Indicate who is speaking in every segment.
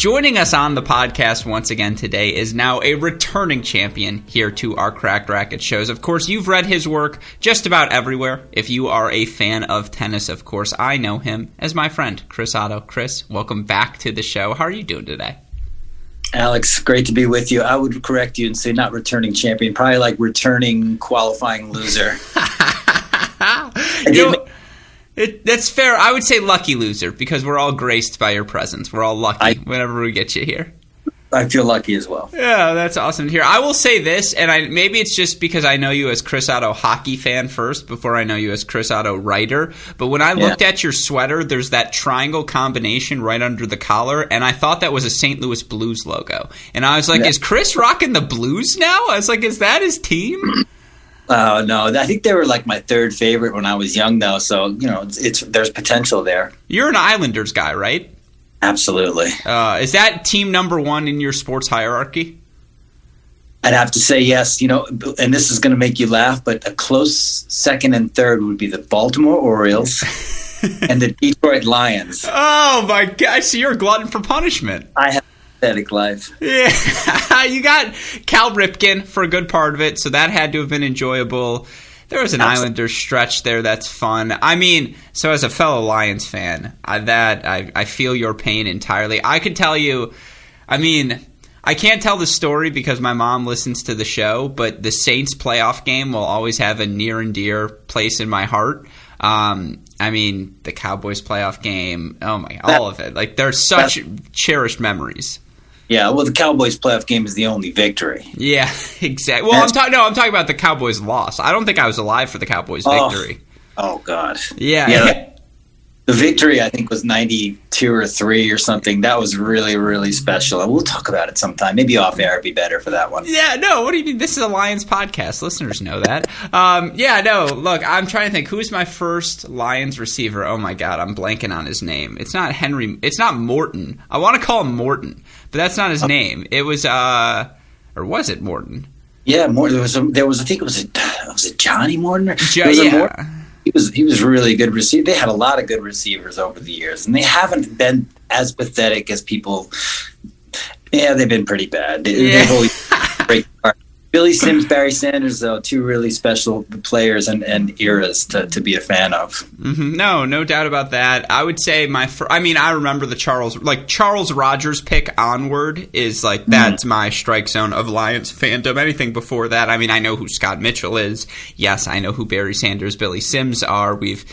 Speaker 1: Joining us on the podcast once again today is now a returning champion here to our Cracked Racquet shows. Of course, you've read his work just about everywhere. If you are a fan of tennis, of course, I know him as my friend, Chris Oddo. Chris, welcome back to the show. How are you doing today?
Speaker 2: Alex, great to be with you. I would correct you and say not returning champion, probably like returning qualifying loser.
Speaker 1: That's fair. I would say lucky loser because we're all graced by your presence. We're all lucky whenever we get you here.
Speaker 2: I feel lucky as well.
Speaker 1: Yeah, that's awesome to hear. I will say this, and maybe it's just because I know you as Chris Oddo hockey fan first before I know you as Chris Oddo writer, but when I looked at your sweater, there's that triangle combination right under the collar, and I thought that was a St. Louis Blues logo. And I was like, is Chris rocking the Blues now? I was like, is that his team?
Speaker 2: Oh, no. I think they were like my third favorite when I was young, though, so, there's potential there.
Speaker 1: You're an Islanders guy, right?
Speaker 2: Absolutely.
Speaker 1: Is that team number one in your sports hierarchy?
Speaker 2: I'd have to say yes, and this is going to make you laugh, but a close second and third would be the Baltimore Orioles and the Detroit Lions.
Speaker 1: Oh, my gosh. So you're a glutton for punishment.
Speaker 2: I have a pathetic life.
Speaker 1: Yeah. You got Cal Ripken for a good part of it, so that had to have been enjoyable. There was an Islanders stretch there that's fun. I mean, so as a fellow Lions fan, I feel your pain entirely. I could tell you, I can't tell the story because my mom listens to the show, but the Saints playoff game will always have a near and dear place in my heart. The Cowboys playoff game, oh my, all of it. Like, they're such cherished memories.
Speaker 2: Yeah, well, the Cowboys playoff game is the only victory.
Speaker 1: Yeah, exactly. Well, I'm talking about the Cowboys loss. I don't think I was alive for the Cowboys victory.
Speaker 2: Oh God.
Speaker 1: Yeah.
Speaker 2: The victory, I think, was 92 or 3 or something. That was really, really special. And we'll talk about it sometime. Maybe off air would be better for that one.
Speaker 1: Yeah, no, what do you mean? This is a Lions podcast. Listeners know that. Look, I'm trying to think. Who's my first Lions receiver? Oh, my God, I'm blanking on his name. It's not Henry. It's not Morton. I want to call him Morton, but that's not his name. It was, or was it Morton?
Speaker 2: Yeah, Morton. There was I think was it Johnny Morton?
Speaker 1: Yeah.
Speaker 2: He was really good receiver. They had a lot of good receivers over the years, and they haven't been as pathetic as people. Yeah, they've been pretty bad. They've always great. Billy Sims, Barry Sanders, though, two really special players and eras to be a fan of.
Speaker 1: Mm-hmm. No doubt about that. I would say I remember the Charles Rogers pick onward is like, that's my strike zone of Lions fandom. Anything before that, I know who Scott Mitchell is. Yes, I know who Barry Sanders, Billy Sims are. We've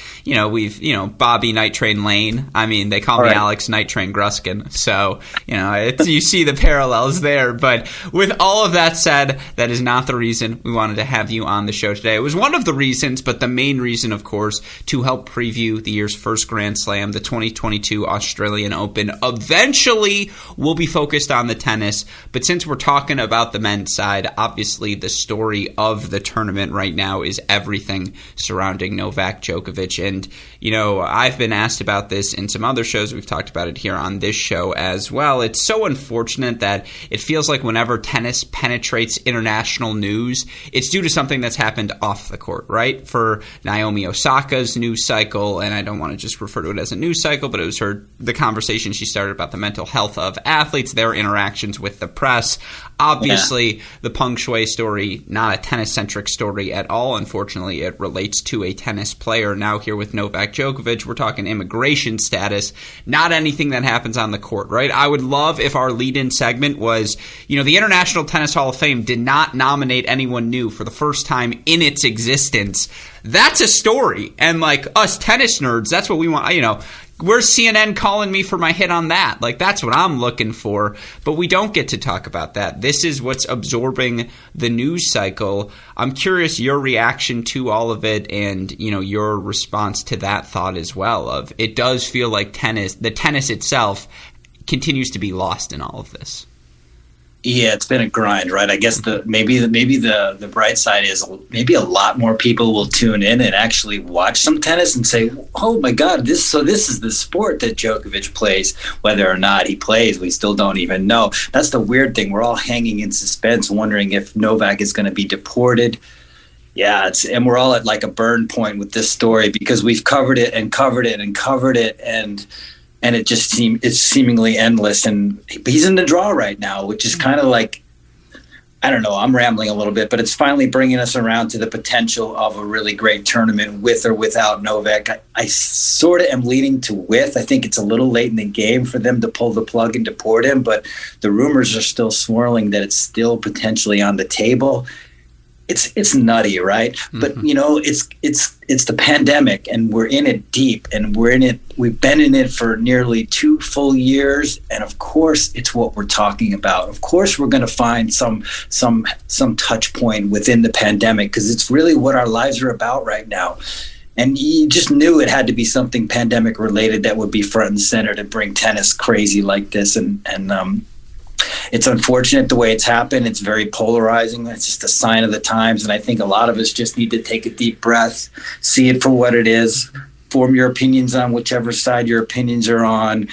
Speaker 1: Bobby Night Train Lane. They call me Alex Night Train Gruskin. So, you see the parallels there. But with all of that said, that is not the reason we wanted to have you on the show today. It was one of the reasons, but the main reason, of course, to help preview the year's first Grand Slam, the 2022 Australian Open. Eventually, we'll be focused on the tennis, but since we're talking about the men's side, obviously the story of the tournament right now is everything surrounding Novak Djokovic. And, I've been asked about this in some other shows. We've talked about it here on this show as well. It's so unfortunate that it feels like whenever tennis penetrates international news, it's due to something that's happened off the court, right? For Naomi Osaka's news cycle, and I don't want to just refer to it as a news cycle, but it was the conversation she started about the mental health of athletes, their interactions with the press. Obviously, the Peng Shuai story, not a tennis-centric story at all. Unfortunately, it relates to a tennis player. Now here with Novak Djokovic, we're talking immigration status, not anything that happens on the court, right? I would love if our lead-in segment was, the International Tennis Hall of Fame did not nominate anyone new for the first time in its existence. That's a story. And like us tennis nerds, that's what we want, Where's CNN calling me for my hit on that? Like, that's what I'm looking for. But we don't get to talk about that. This is what's absorbing the news cycle. I'm curious your reaction to all of it and, your response to that thought as well of it does feel like the tennis itself continues to be lost in all of this.
Speaker 2: Yeah, it's been a grind, right? I guess maybe the bright side is maybe a lot more people will tune in and actually watch some tennis and say, "Oh my God, this is the sport that Djokovic plays." Whether or not he plays, we still don't even know. That's the weird thing. We're all hanging in suspense, wondering if Novak is going to be deported. Yeah, and we're all at like a burn point with this story because we've covered it and covered it and covered it, and and it's seemingly endless. And he's in the draw right now, which is kind of like, I don't know, I'm rambling a little bit, but it's finally bringing us around to the potential of a really great tournament with or without Novak. I sort of am leaning to with. I think it's a little late in the game for them to pull the plug and deport him, but the rumors are still swirling that it's still potentially on the table. It's nutty, right? Mm-hmm. But it's the pandemic, and we're in it deep, and we've been in it for nearly 2 full years, and of course it's what we're talking about. Of course we're going to find some touch point within the pandemic, because it's really what our lives are about right now. And you just knew it had to be something pandemic related that would be front and center to bring tennis crazy like this. And it's unfortunate the way it's happened. It's very polarizing. It's just a sign of the times. And I think a lot of us just need to take a deep breath, see it for what it is, form your opinions on whichever side your opinions are on.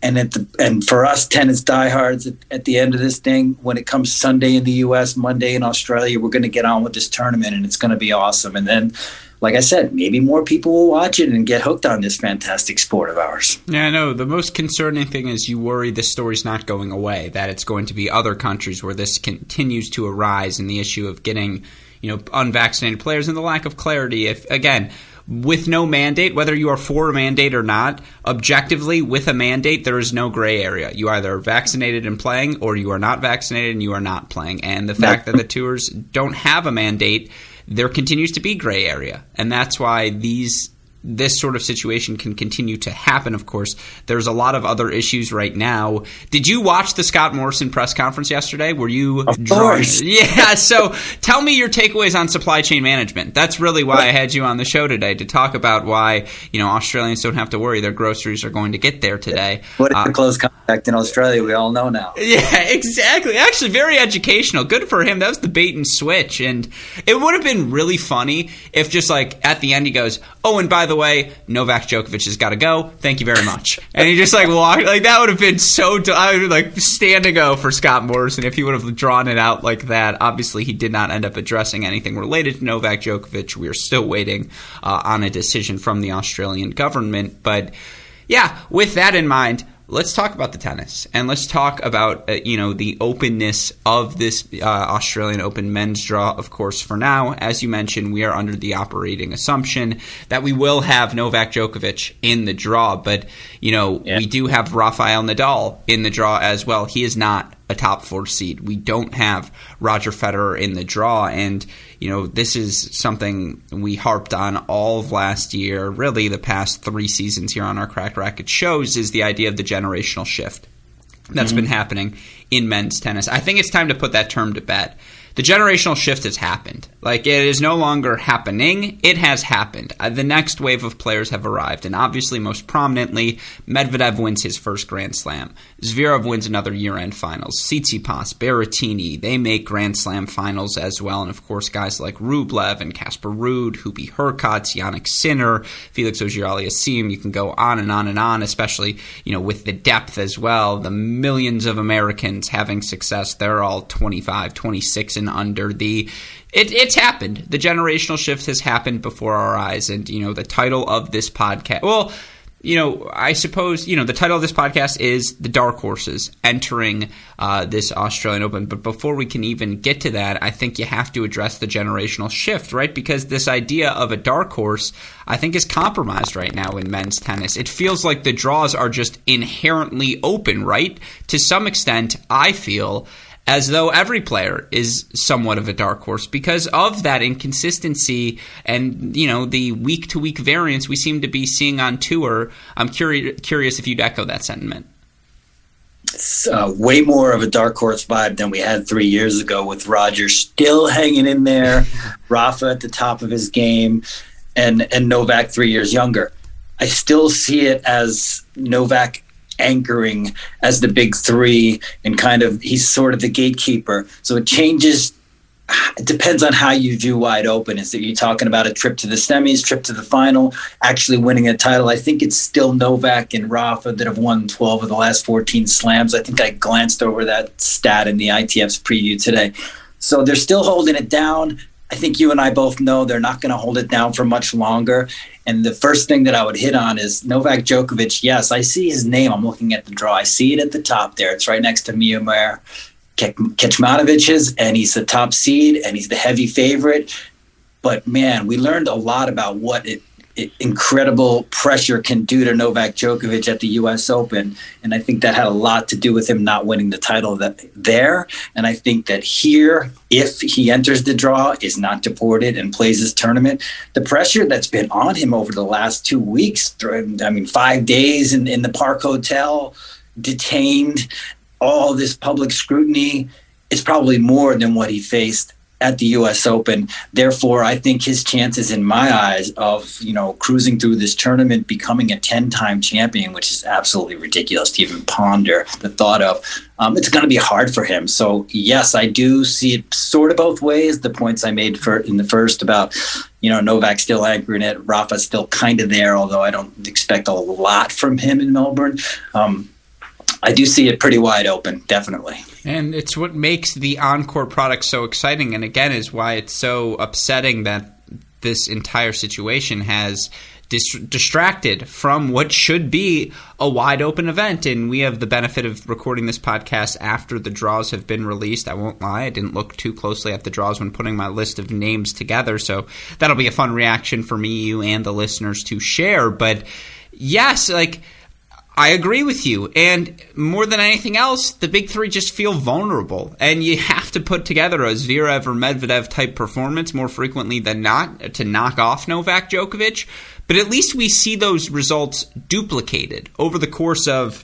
Speaker 2: And for us tennis diehards, at the end of this thing, when it comes Sunday in the U.S., Monday in Australia, we're going to get on with this tournament, and it's going to be awesome. And then, like I said, maybe more people will watch it and get hooked on this fantastic sport of ours.
Speaker 1: Yeah, I know. The most concerning thing is you worry this story's not going away, that it's going to be other countries where this continues to arise, and the issue of getting, unvaccinated players and the lack of clarity. If, again, with no mandate, whether you are for a mandate or not, objectively, with a mandate, there is no gray area. You either are vaccinated and playing, or you are not vaccinated and you are not playing. And the fact that the tours don't have a mandate, there continues to be gray area. And that's why this sort of situation can continue to happen. Of course, there's a lot of other issues right now. Did you watch the Scott Morrison press conference yesterday? Were you
Speaker 2: Of course.
Speaker 1: Yeah, so tell me your takeaways on supply chain management. That's really why I had you on the show today, to talk about why, Australians don't have to worry their groceries are going to get there today.
Speaker 2: What is the close contact in Australia? We all know now.
Speaker 1: Yeah, exactly. Actually, very educational. Good for him. That was the bait and switch. And it would have been really funny if just like at the end he goes, oh, and by the way, Novak Djokovic has got to go. Thank you very much. And he just walked. That would have been so. I would stand to go for Scott Morrison if he would have drawn it out like that. Obviously, he did not end up addressing anything related to Novak Djokovic. We are still waiting on a decision from the Australian government. But yeah, with that in mind, let's talk about the tennis, and let's talk about the openness of this Australian Open men's draw. Of course, for now, as you mentioned, we are under the operating assumption that we will have Novak Djokovic in the draw, but we do have Rafael Nadal in the draw as well. He is not a top 4 seed. We don't have Roger Federer in the draw, and this is something we harped on all of last year, really the past 3 seasons here on our Cracked Racquets shows, is the idea of the generational shift that's been happening in men's tennis. I think it's time to put that term to bed. The generational shift has happened. It is no longer happening. It has happened. The next wave of players have arrived, and obviously most prominently, Medvedev wins his first Grand Slam. Zverev wins another year-end finals. Tsitsipas, Berrettini, they make Grand Slam finals as well. And of course, guys like Rublev and Casper Ruud, Hubie Hurkacz, Jannik Sinner, Felix Auger-Aliassime, you can go on and on and on, especially, with the depth as well. The millions of Americans having success, they're all 25, 26 and under. It's happened. The generational shift has happened before our eyes. And, the title of this podcast, I suppose, the title of this podcast is The Darkhorses entering this Australian Open. But before we can even get to that, I think you have to address the generational shift, right? Because this idea of a dark horse, I think, is compromised right now in men's tennis. It feels like the draws are just inherently open, right? To some extent, I feel as though every player is somewhat of a dark horse because of that inconsistency and, the week-to-week variance we seem to be seeing on tour. I'm curious if you'd echo that sentiment.
Speaker 2: It's way more of a dark horse vibe than we had 3 years ago, with Roger still hanging in there, Rafa at the top of his game, and Novak 3 years younger. I still see it as Novak anchoring as the big three, and he's sort of the gatekeeper. So it changes. It depends on how you view wide open. Is that you're talking about a trip to the semis, trip to the final, actually winning a title? I think it's still Novak and Rafa that have won 12 of the last 14 slams. I think I glanced over that stat in the ITF's preview today. So they're still holding it down. I think you and I both know they're not going to hold it down for much longer. And the first thing that I would hit on is Novak Djokovic. Yes, I see his name. I'm looking at the draw. I see it at the top there. It's right next to Minaur, Kecmanovic's, and he's the top seed, and he's the heavy favorite. But, man, we learned a lot about what incredible pressure can do to Novak Djokovic at the U.S. Open. And I think that had a lot to do with him not winning the title there. And I think that here, if he enters the draw, is not deported and plays his tournament, the pressure that's been on him over the last 2 weeks, 5 days in the Park Hotel, detained, all this public scrutiny, is probably more than what he faced at the U.S. Open. Therefore, I think his chances in my eyes of, cruising through this tournament, becoming a 10-time champion, which is absolutely ridiculous to even ponder the thought of, it's going to be hard for him. So, yes, I do see it sort of both ways. The points I made in the first about, Novak still anchoring it, Rafa still kind of there, although I don't expect a lot from him in Melbourne. I do see it pretty wide open, definitely.
Speaker 1: And it's what makes the on-court product so exciting, and again is why it's so upsetting that this entire situation has distracted from what should be a wide-open event. And we have the benefit of recording this podcast after the draws have been released. I won't lie, I didn't look too closely at the draws when putting my list of names together, so that'll be a fun reaction for me, you, and the listeners to share. But yes, I agree with you, and more than anything else, the big three just feel vulnerable, and you have to put together a Zverev or Medvedev type performance more frequently than not to knock off Novak Djokovic, but at least we see those results duplicated over the course of,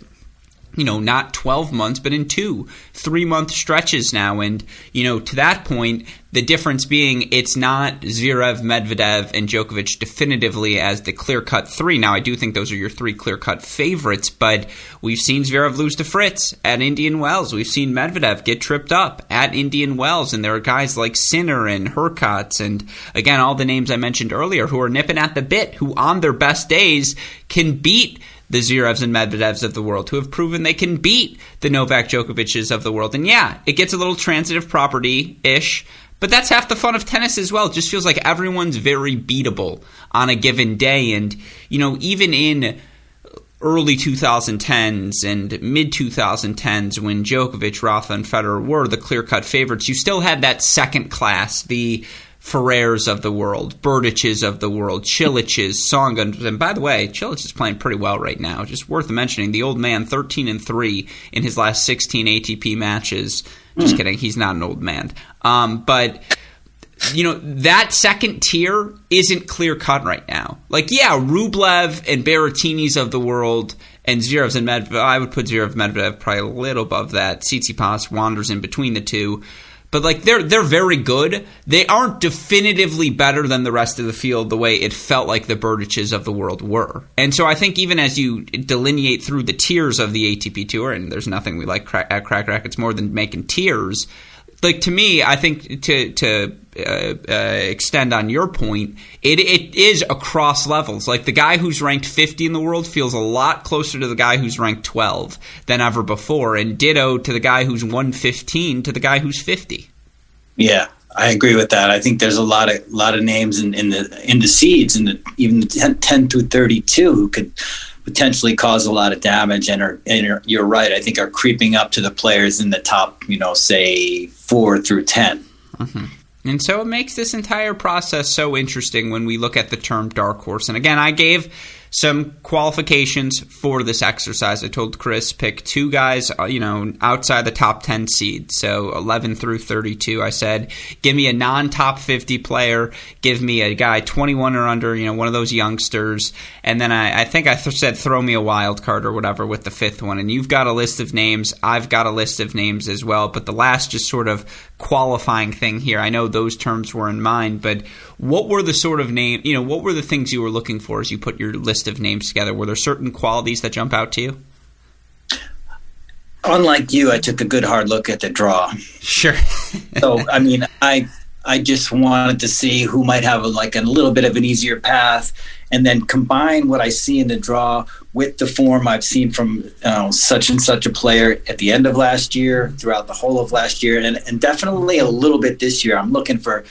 Speaker 1: not 12 months, but in 2-3 month stretches now. And, to that point, the difference being it's not Zverev, Medvedev, and Djokovic definitively as the clear-cut three. Now, I do think those are your three clear-cut favorites, but we've seen Zverev lose to Fritz at Indian Wells. We've seen Medvedev get tripped up at Indian Wells, and there are guys like Sinner and Hurkacz, and, again, all the names I mentioned earlier who are nipping at the bit, who on their best days can beat the Zverevs and Medvedevs of the world, who have proven they can beat the Novak Djokovic's of the world. And yeah, it gets a little transitive property-ish, but that's half the fun of tennis as well. It just feels like everyone's very beatable on a given day. And, even in early 2010s and mid-2010s when Djokovic, Rafa, and Federer were the clear-cut favorites, you still had that second class, the Ferrers of the world, Berdic's of the world, Cilic's, Tsongas, and by the way, Cilic is playing pretty well right now. Just worth mentioning, the old man, 13-3 in his last 16 ATP matches. Just kidding, he's not an old man. But that second tier isn't clear cut right now. Rublev and Berrettini's of the world, and Zverev's and Medvedev. I would put Zverev, Medvedev probably a little above that. Tsitsipas wanders in between the two. But they're very good. They aren't definitively better than the rest of the field the way it felt like the Berdic's of the world were. And so I think even as you delineate through the tiers of the ATP Tour, and there's nothing we like at Crack Rackets more than making tiers, to me, I think to extend on your point, it is across levels. The guy who's ranked 50 in the world feels a lot closer to the guy who's ranked 12 than ever before, and ditto to the guy who's 115 to the guy who's 50. Yeah,
Speaker 2: I agree with that. I think there's a lot of names in the seeds, even 10 through 32, who could potentially cause a lot of damage, and you're right, I think are creeping up to the players in the top, say 4 through 10.
Speaker 1: Mm-hmm. And so it makes this entire process so interesting when we look at the term dark horse. And again, I gave some qualifications for this exercise. I told Chris pick two guys, outside the top 10 seed. So 11 through 32. I said, give me a non-top 50 player. Give me a guy 21 or under, one of those youngsters. And then I think I said throw me a wild card or whatever with the fifth one. And you've got a list of names. I've got a list of names as well. But the last just sort of qualifying thing here, I know those terms were in mind, but what were the sort of name, what were the things you were looking for as you put your list of names together? Were there certain qualities that jump out to you?
Speaker 2: Unlike you, I took a good hard look at the draw.
Speaker 1: Sure.
Speaker 2: So, I just wanted to see who might have a little bit of an easier path, and then combine what I see in the draw with the form I've seen from such and such a player at the end of last year, throughout the whole of last year, and definitely a little bit this year. I'm looking for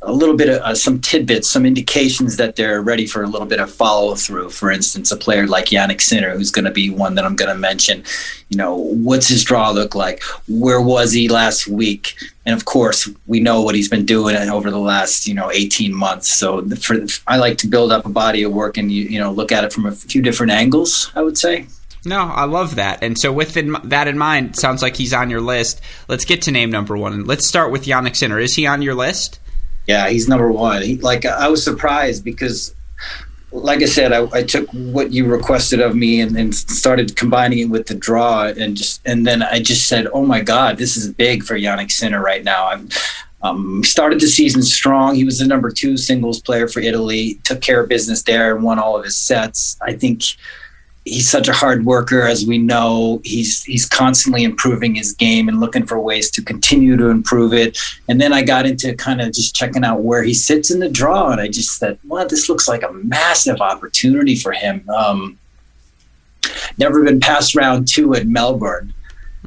Speaker 2: a little bit of some tidbits, some indications that they're ready for a little bit of follow through. For instance, a player like Jannik Sinner, who's going to be one that I'm going to mention. What's his draw look like? Where was he last week? And of course, we know what he's been doing over the last 18 months. So I like to build up a body of work and look at it from a few different angles, I would say.
Speaker 1: No, I love that. And so with that in mind, sounds like he's on your list. Let's get to name number one. And let's start with Jannik Sinner. Is he on your list?
Speaker 2: Yeah, he's number one. I was surprised because, like I said, I took what you requested of me and started combining it with the draw. And then I just said, oh, my God, this is big for Jannik Sinner right now. Started the season strong. He was the number 2 singles player for Italy, took care of business there and won all of his sets. I think he's such a hard worker, as we know. He's constantly improving his game and looking for ways to continue to improve it. And then I got into kind of just checking out where he sits in the draw, and I just said, well, this looks like a massive opportunity for him. Never been past round 2 at Melbourne.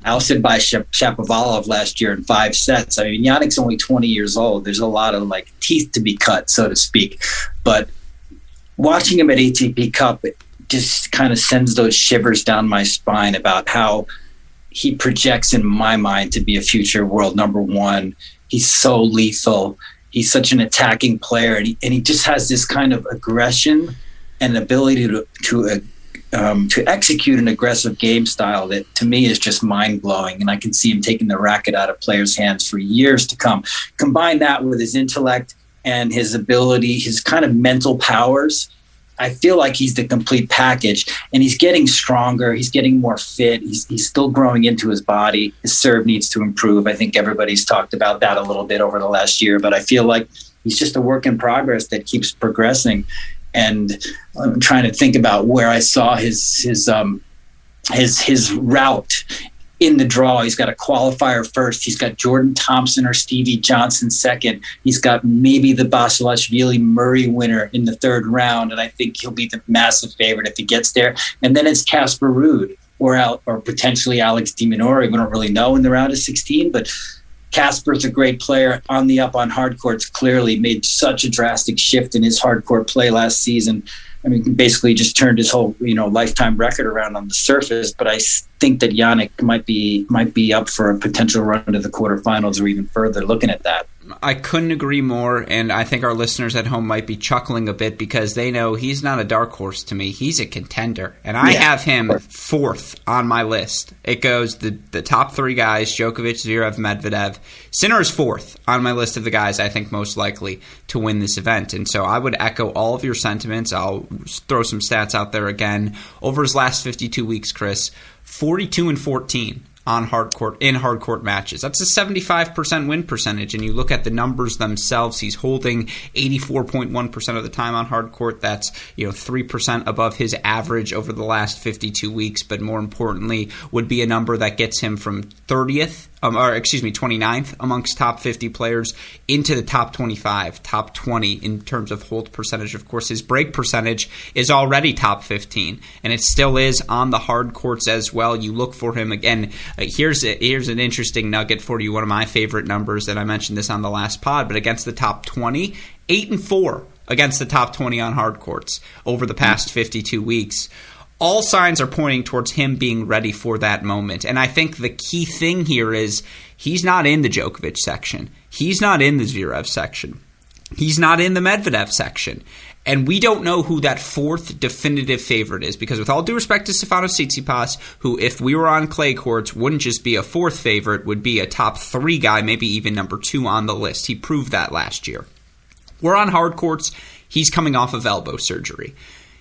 Speaker 2: Ousted by Shapovalov last year in 5 sets. I mean, Jannik's only 20 years old. There's a lot of teeth to be cut, so to speak. But watching him at ATP Cup, just kind of sends those shivers down my spine about how he projects in my mind to be a future world number 1. He's so lethal. He's such an attacking player, and he just has this kind of aggression and ability to execute an aggressive game style that to me is just mind-blowing. And I can see him taking the racket out of players' hands for years to come. Combine that with his intellect and his ability, his kind of mental powers, I feel like he's the complete package, and he's getting stronger. He's getting more fit. He's still growing into his body. His serve needs to improve. I think everybody's talked about that a little bit over the last year, but I feel like he's just a work in progress that keeps progressing. And I'm trying to think about where I saw his route in the draw. He's got a qualifier first. He's got Jordan Thompson or Stevie Johnson second. He's got maybe the Basilashvili Murray winner in the 3rd round, and I think he'll be the massive favorite if he gets there. And then it's Casper Ruud or potentially Alex de Minaur. We don't really know in the round of 16, but Casper's a great player on the up on hard courts. Clearly made such a drastic shift in his hard court play last season. I mean, basically just turned his whole, lifetime record around on the surface. But I think that Jannik might be up for a potential run to the quarterfinals or even further. Looking at that,
Speaker 1: I couldn't agree more, and I think our listeners at home might be chuckling a bit because they know he's not a dark horse to me. He's a contender, and I have him 4th on my list. It goes the top 3 guys: Djokovic, Zverev, Medvedev. Sinner is 4th on my list of the guys I think most likely to win this event, and so I would echo all of your sentiments. I'll throw some stats out there again. Over his last 52 weeks, Chris, 42-14. On hard court matches. That's a 75% win percentage, and you look at the numbers themselves, he's holding 84.1% of the time on hard court. That's 3% above his average over the last 52 weeks, but more importantly would be a number that gets him from 29th amongst top 50 players into the top 25, top 20 in terms of hold percentage. Of course, his break percentage is already top 15, and it still is on the hard courts as well. You look for him again. Here's an interesting nugget for you. One of my favorite numbers, and I mentioned this on the last pod, but against the top 20, 8-4 against the top 20 on hard courts over the past 52 weeks. All signs are pointing towards him being ready for that moment. And I think the key thing here is he's not in the Djokovic section. He's not in the Zverev section. He's not in the Medvedev section. And we don't know who that 4th definitive favorite is, because with all due respect to Stefanos Tsitsipas, who if we were on clay courts wouldn't just be a 4th favorite, would be a top 3 guy, maybe even number 2 on the list. He proved that last year. We're on hard courts. He's coming off of elbow surgery.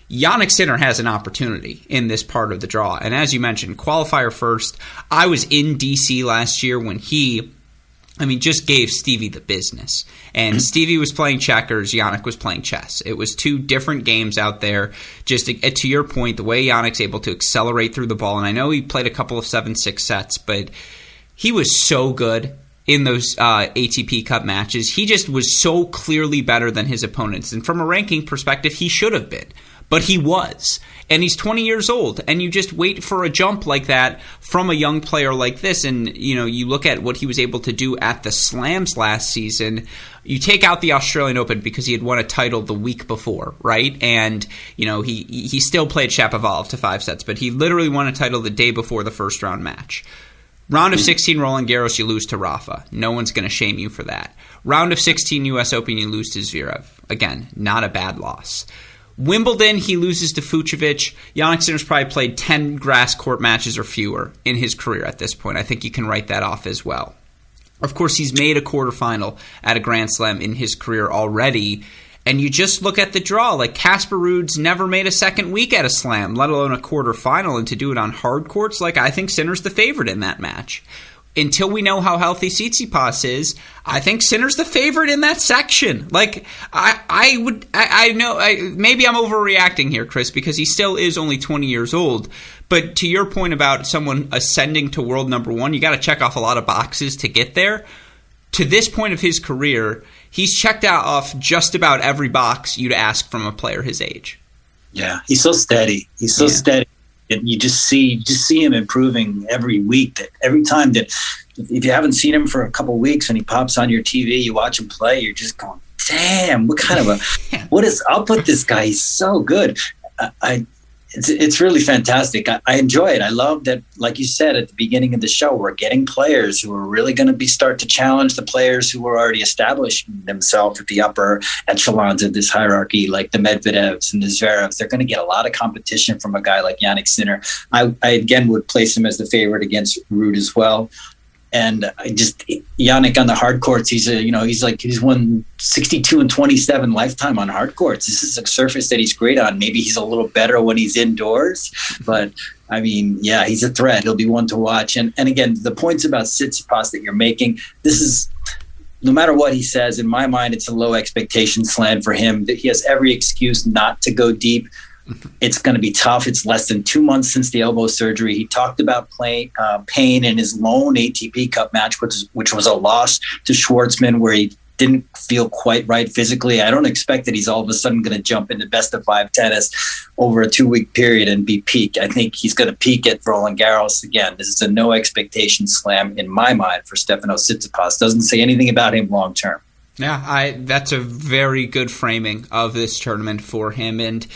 Speaker 1: Jannik Sinner has an opportunity in this part of the draw. And as you mentioned, qualifier first. I was in D.C. last year when he just gave Stevie the business. And Stevie was playing checkers, Jannik was playing chess. It was 2 different games out there. Just to your point, the way Jannik's able to accelerate through the ball, and I know he played a couple of 7-6 sets, but he was so good in those ATP Cup matches. He just was so clearly better than his opponents. And from a ranking perspective, he should have been. but he was. And he's 20 years old, and you just wait for a jump like that from a young player like this. And, you look at what he was able to do at the Slams last season. You take out the Australian Open because he had won a title the week before, right? And, he still played Shapovalov to 5 sets, but he literally won a title the day before the first round match. Round of 16 Roland Garros, you lose to Rafa. No one's going to shame you for that. Round of 16 U.S. Open, you lose to Zverev. Again, not a bad loss. Wimbledon, he loses to Fucsovics. Jannik Sinner's probably played 10 grass court matches or fewer in his career at this point. I think you can write that off as well. Of course, he's made a quarterfinal at a Grand Slam in his career already. And you just look at the draw. Like, Casper Ruud's never made a second week at a Slam, let alone a quarterfinal. And to do it on hard courts, I think Sinner's the favorite in that match. Until we know how healthy Tsitsipas is, I think Sinner's the favorite in that section. Maybe I'm overreacting here, Chris, because he still is only 20 years old. But to your point about someone ascending to world number one, you got to check off a lot of boxes to get there. To this point of his career, he's checked out off just about every box you'd ask from a player his age.
Speaker 2: Yeah, he's so steady. He's so steady. And you just see him improving every week. That every time that, if you haven't seen him for a couple of weeks, when he pops on your TV, you watch him play, you're just going, damn, I'll put this guy. He's so good. It's really fantastic. I enjoy it. I love that, like you said at the beginning of the show, we're getting players who are really going to start to challenge the players who are already established themselves at the upper echelons of this hierarchy, like the Medvedevs and the Zverevs. They're going to get a lot of competition from a guy like Jannik Sinner. I again would place him as the favorite against Ruud as well. And Jannik on the hard courts, he's won 62 and 27 lifetime on hard courts. This is a surface that he's great on. Maybe he's a little better when he's indoors, but I mean, yeah, he's a threat. He'll be one to watch. And again, the points about Tsitsipas that you're making, this is, no matter what he says, in my mind, it's a low expectation slam for him. That he has every excuse not to go deep. It's going to be tough. It's less than 2 months since the elbow surgery. He talked about pain in his lone ATP Cup match, which was a loss to Schwartzman, where he didn't feel quite right physically. I don't expect that he's all of a sudden going to jump into best of 5 tennis over a 2-week period and be peak. I think he's going to peak at Roland Garros again. This is a no expectation slam in my mind for Stefanos Tsitsipas. Doesn't say anything about him long term.
Speaker 1: Yeah, that's a very good framing of this tournament for him. And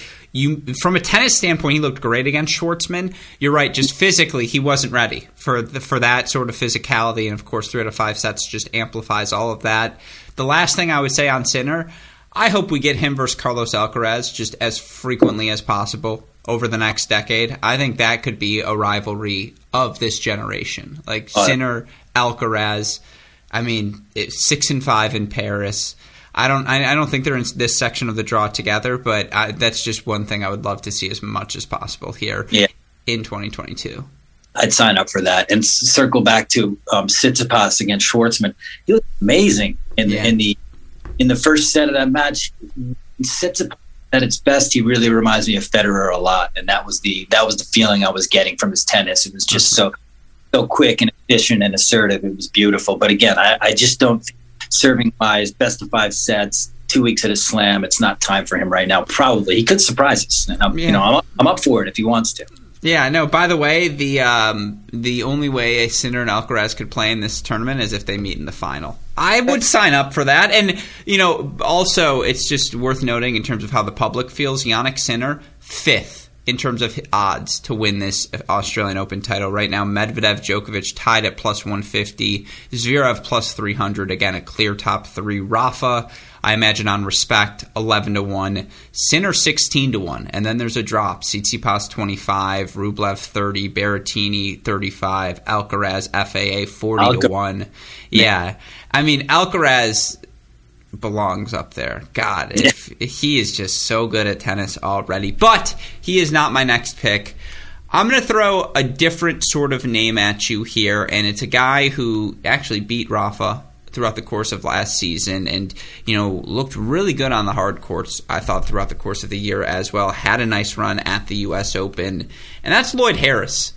Speaker 1: from a tennis standpoint, he looked great against Schwartzman. You're right, just physically, he wasn't ready for that sort of physicality. And of course, 3 out of 5 sets just amplifies all of that. The last thing I would say on Sinner, I hope we get him versus Carlos Alcaraz just as frequently as possible over the next decade. I think that could be a rivalry of this generation. Sinner, Alcaraz. I mean, 6 and 5 in Paris. I don't think they're in this section of the draw together, but that's just one thing I would love to see as much as possible here in 2022.
Speaker 2: I'd sign up for that. And circle back to Tsitsipas against Schwartzman. He looked amazing in the first set of that match. Tsitsipas at its best, he really reminds me of Federer a lot, and that was the feeling I was getting from his tennis. It was just so quick and efficient and assertive. It was beautiful. But again, I just don't think, serving wise, best of 5 sets, 2 weeks at a slam, it's not time for him right now. Probably he could surprise us. And I'm up for it if he wants to.
Speaker 1: Yeah, no, by the way, the only way Sinner and Alcaraz could play in this tournament is if they meet in the final. I would sign up for that. And, also it's just worth noting in terms of how the public feels, Jannik Sinner, 5th in terms of odds to win this Australian Open title. Right now, Medvedev, Djokovic tied at plus 150. Zverev plus 300. Again, a clear top 3. Rafa, I imagine on respect, 11-1. Sinner 16-1. And then there's a drop. Tsitsipas 25, Rublev 30, Berrettini 35, Alcaraz, FAA 40-1. Yeah. I mean, Alcaraz belongs up there. God, if he is just so good at tennis already. But he is not my next pick. I'm going to throw a different sort of name at you here, and it's a guy who actually beat Rafa throughout the course of last season and, looked really good on the hard courts, I thought, throughout the course of the year as well. Had a nice run at the U.S. Open, and that's Lloyd Harris.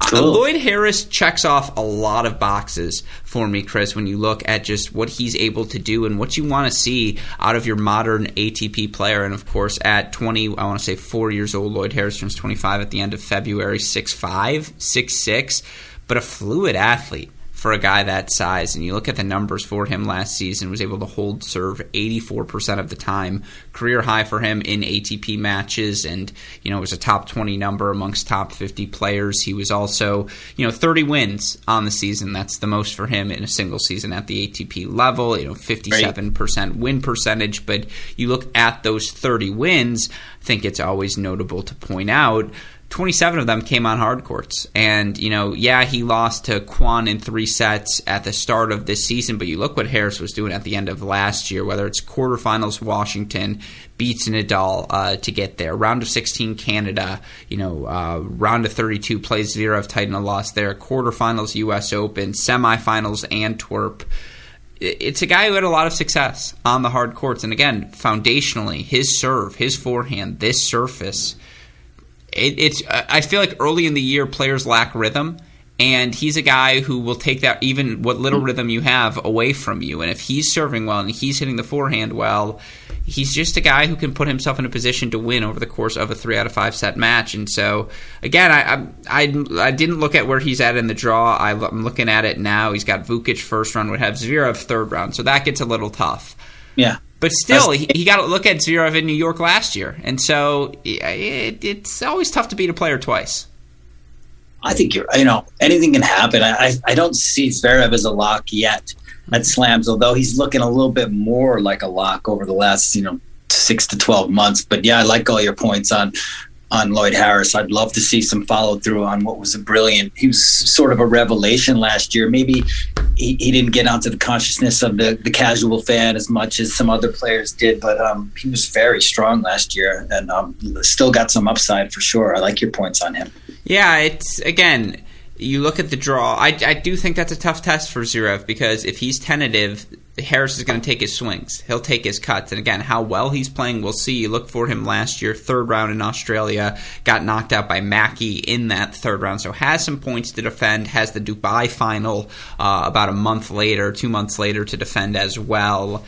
Speaker 2: Cool.
Speaker 1: Lloyd Harris checks off a lot of boxes for me, Chris, when you look at just what he's able to do and what you want to see out of your modern ATP player. And, of course, at 4 years old, Lloyd Harris turns 25 at the end of February, 6'5", 6'6", but a fluid athlete for a guy that size. And you look at the numbers for him last season, was able to hold serve 84% of the time, career high for him in ATP matches, and it was a top 20 number amongst top 50 players. He was also 30 wins on the season. That's the most for him in a single season at the ATP level. 57% win percentage. But you look at those 30 wins, I think it's always notable to point out 27 of them came on hard courts. And, he lost to Kwon in 3 sets at the start of this season, but you look what Harris was doing at the end of last year, whether it's quarterfinals Washington, beats Nadal to get there, round of 16 Canada, round of 32 plays Zverev, tight in a loss there, quarterfinals US Open, semifinals Antwerp. It's a guy who had a lot of success on the hard courts. And again, foundationally, his serve, his forehand, this surface, I feel like early in the year players lack rhythm, and he's a guy who will take that, even what little rhythm you have, away from you. And if he's serving well and he's hitting the forehand well, he's just a guy who can put himself in a position to win over the course of a 3 out of 5 set match. And so, again, I didn't look at where he's at in the draw. I'm looking at it now. He's got Vukic first round, would have Zverev third round, so that gets a little tough. Yeah. But still, he got to look at Zverev in New York last year. And so it's always tough to beat a player twice.
Speaker 2: I think anything can happen. I don't see Zverev as a lock yet at slams, although he's looking a little bit more like a lock over the last, 6 to 12 months. But yeah, I like all your points on Lloyd Harris. I'd love to see some follow through on what was he was sort of a revelation last year. Maybe he didn't get onto the consciousness of the casual fan as much as some other players did, but he was very strong last year and still got some upside for sure. I like your points on him.
Speaker 1: Yeah, it's, again, you look at the draw. I do think that's a tough test for Zverev, because if he's tentative, Harris is going to take his swings. He'll take his cuts. And again, how well he's playing, we'll see. You look for him last year, third round in Australia, got knocked out by Mackey in that third round, so has some points to defend, has the Dubai final about 2 months later to defend as well.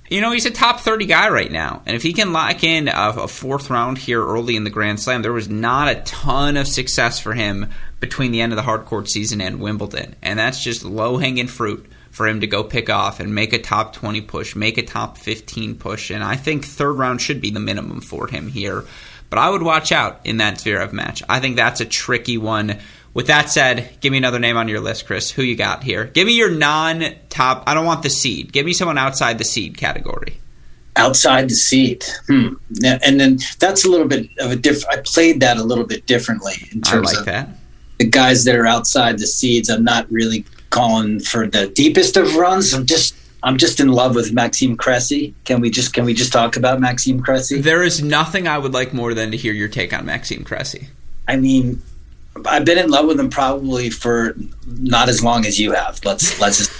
Speaker 1: He's a top 30 guy right now. And if he can lock in a fourth round here early in the Grand Slam, there was not a ton of success for him between the end of the hard court season and Wimbledon. And that's just low-hanging fruit for him to go pick off and make a top 20 push, make a top 15 push. And I think third round should be the minimum for him here. But I would watch out in that Zverev match. I think that's a tricky one. With that said, give me another name on your list, Chris. Who you got here? Give me your non-top. I don't want the seed. Give me someone outside the seed category.
Speaker 2: Outside the seed. And then that's a little bit of a different. I played that a little bit differently in terms of that. The guys that are outside the seeds. I'm not really calling for the deepest of runs. I'm just in love with Maxime Cressy. Can we just talk about Maxime Cressy?
Speaker 1: There is nothing I would like more than to hear your take on Maxime Cressy.
Speaker 2: I mean, I've been in love with him probably for not as long as you have. Let's just.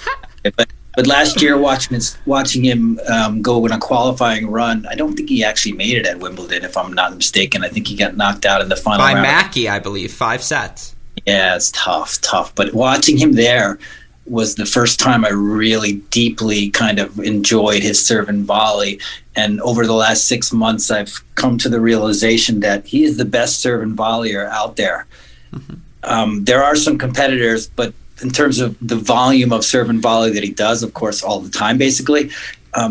Speaker 2: But last year, watching him go on a qualifying run, I don't think he actually made it at Wimbledon, if I'm not mistaken. I think he got knocked out in the final round.
Speaker 1: By Mackey, I believe, 5 sets.
Speaker 2: Yeah, it's tough. But watching him there was the first time I really deeply kind of enjoyed his serve and volley. And over the last 6 months, I've come to the realization that he is the best serve and volleyer out there. Mm-hmm. There are some competitors, but in terms of the volume of serve and volley that he does, of course, all the time, basically,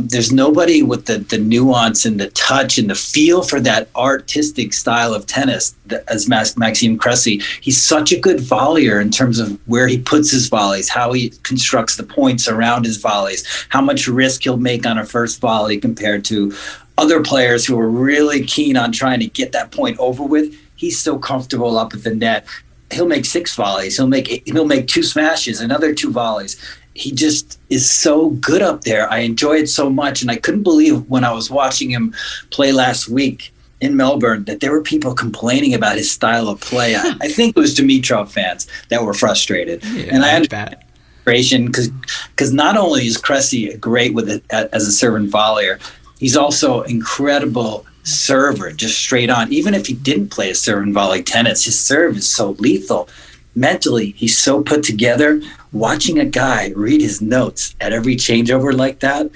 Speaker 2: there's nobody with the nuance and the touch and the feel for that artistic style of tennis as Maxime Cressy. He's such a good volleyer in terms of where he puts his volleys, how he constructs the points around his volleys, how much risk he'll make on a first volley compared to other players who are really keen on trying to get that point over with. He's so comfortable up at the net. He'll make 6 volleys. He'll make 2 smashes, another 2 volleys. He just is so good up there. I enjoy it so much. And I couldn't believe when I was watching him play last week in Melbourne that there were people complaining about his style of play. I think it was Dimitrov fans that were frustrated.
Speaker 1: Yeah,
Speaker 2: and I understand frustration because not only is Cressy great with it as a serve and volleyer, he's also incredible server, just straight on. Even if he didn't play a serve and volley tennis, his serve is so lethal. mentally, he's so put together. Watching a guy read his notes at every changeover like that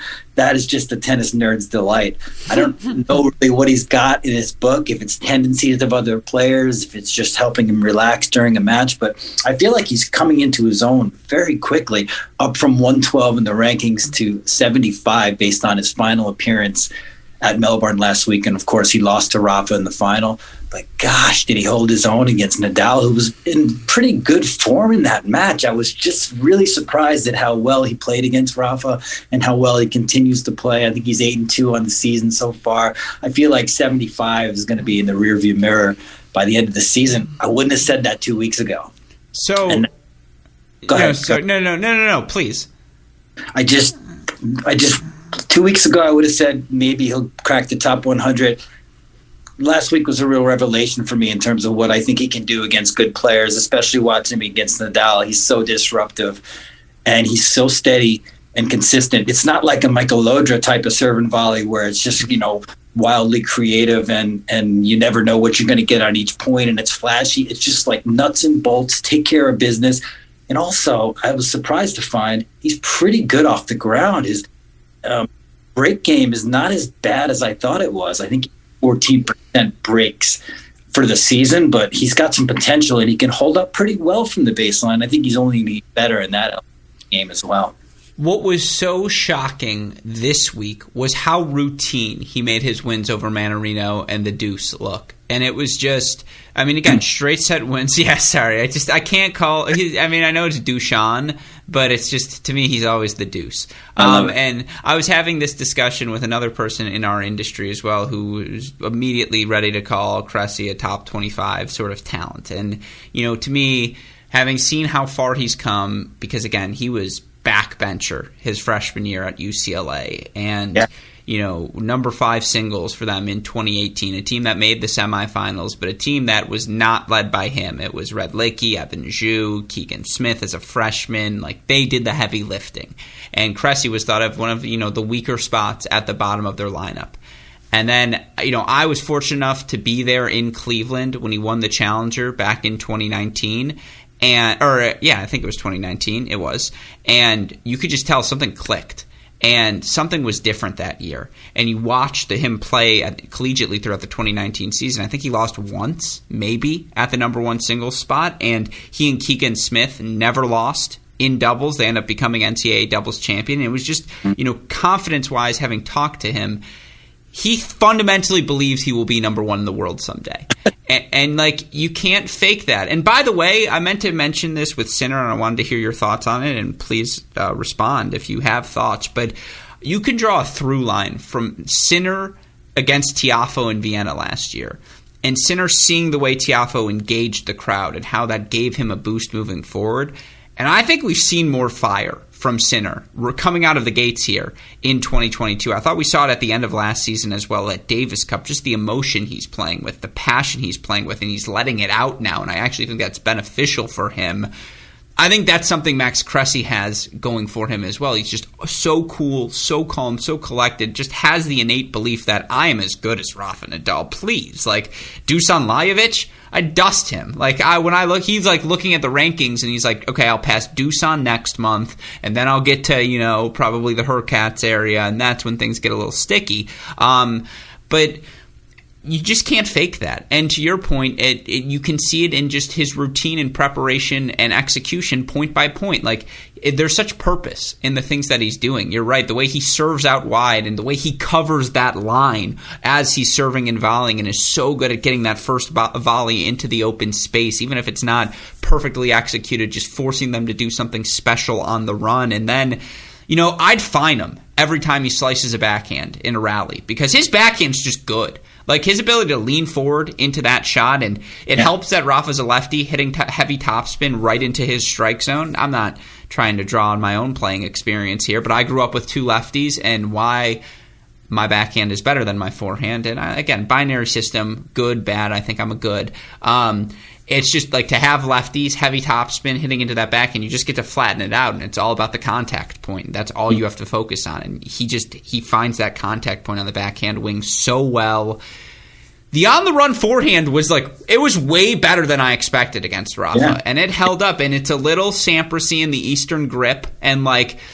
Speaker 2: is just a tennis nerd's delight. I don't know really what he's got in his book, if it's tendencies of other players, if it's just helping him relax during a match, but I feel like he's coming into his own very quickly, up from 112 in the rankings to 75 based on his final appearance at Melbourne last week. And of course, he lost to Rafa in the final. But gosh, did he hold his own against Nadal, who was in pretty good form in that match. I was just really surprised at how well he played against Rafa and how well he continues to play. I think he's 8-2 on the season so far. I feel like 75 is going to be in the rearview mirror by the end of the season. I wouldn't have said that 2 weeks ago.
Speaker 1: So,
Speaker 2: go ahead.
Speaker 1: No, please.
Speaker 2: I just 2 weeks ago, I would have said maybe he'll crack the top 100. Last week was a real revelation for me in terms of what I think he can do against good players, especially watching him against Nadal. He's so disruptive, and he's so steady and consistent. It's not like a Michael Lodra type of serve and volley where it's just, wildly creative and you never know what you're going to get on each point, and it's flashy. It's just like nuts and bolts, take care of business. And also, I was surprised to find he's pretty good off the ground. His break game is not as bad as I thought it was. I think 14% breaks for the season, but he's got some potential and he can hold up pretty well from the baseline. I think he's only going to be better in that game as well.
Speaker 1: What was so shocking this week was how routine he made his wins over Manarino and the deuce look. And it was just, again, straight set wins. Yeah, sorry. I can't call. I know it's Dushan, but it's just, to me, he's always the deuce. And I was having this discussion with another person in our industry as well who was immediately ready to call Cressy a top 25 sort of talent. And, to me, having seen how far he's come, because, again, he was backbencher his freshman year at UCLA. And, number 5 singles for them in 2018, a team that made the semifinals, but a team that was not led by him. It was Red Lakey, Evan Zhu, Keegan Smith as a freshman. Like, they did the heavy lifting. And Cressy was thought of one of, the weaker spots at the bottom of their lineup. And then, I was fortunate enough to be there in Cleveland when he won the Challenger back in 2019. I think it was 2019. It was. And you could just tell something clicked. And something was different that year. And you watched him play collegiately throughout the 2019 season. I think he lost once, maybe, at the number 1 singles spot. And he and Keegan Smith never lost in doubles. They end up becoming NCAA doubles champion. And it was just, confidence-wise, having talked to him, he fundamentally believes he will be number 1 in the world someday. And you can't fake that. And by the way, I meant to mention this with Sinner, and I wanted to hear your thoughts on it, and please respond if you have thoughts. But you can draw a through line from Sinner against Tiafoe in Vienna last year, and Sinner seeing the way Tiafoe engaged the crowd and how that gave him a boost moving forward. And I think we've seen more fire from Sinner. We're coming out of the gates here in 2022. I thought we saw it at the end of last season as well at Davis Cup, just the emotion he's playing with, the passion he's playing with, and he's letting it out now, and I actually think that's beneficial for him. I think that's something Max Cressy has going for him as well. He's just so cool, so calm, so collected, just has the innate belief that I am as good as Rafa Nadal. Please, Dusan Lajovic, I dust him. When I look, he's looking at the rankings and he's like, okay, I'll pass Dusan next month, and then I'll get to, probably the Hurkacz area, and that's when things get a little sticky. But you just can't fake that. And to your point, you can see it in just his routine and preparation and execution point by point. There's such purpose in the things that he's doing. You're right. The way he serves out wide and the way he covers that line as he's serving and volleying and is so good at getting that first volley into the open space, even if it's not perfectly executed, just forcing them to do something special on the run. And then, I'd fine him every time he slices a backhand in a rally because his backhand's just good. His ability to lean forward into that shot, and it helps that Rafa's a lefty, hitting heavy topspin right into his strike zone. I'm not trying to draw on my own playing experience here, but I grew up with 2 lefties, and why my backhand is better than my forehand. And again, binary system, good, bad, I think I'm a good. It's just to have lefties, heavy topspin, hitting into that backhand, you just get to flatten it out, and it's all about the contact point. That's all you have to focus on. And he finds that contact point on the backhand wing so well. the on-the-run forehand was it was way better than I expected against Rafa, and it held up, and it's a little Sampras-y in the Eastern grip, and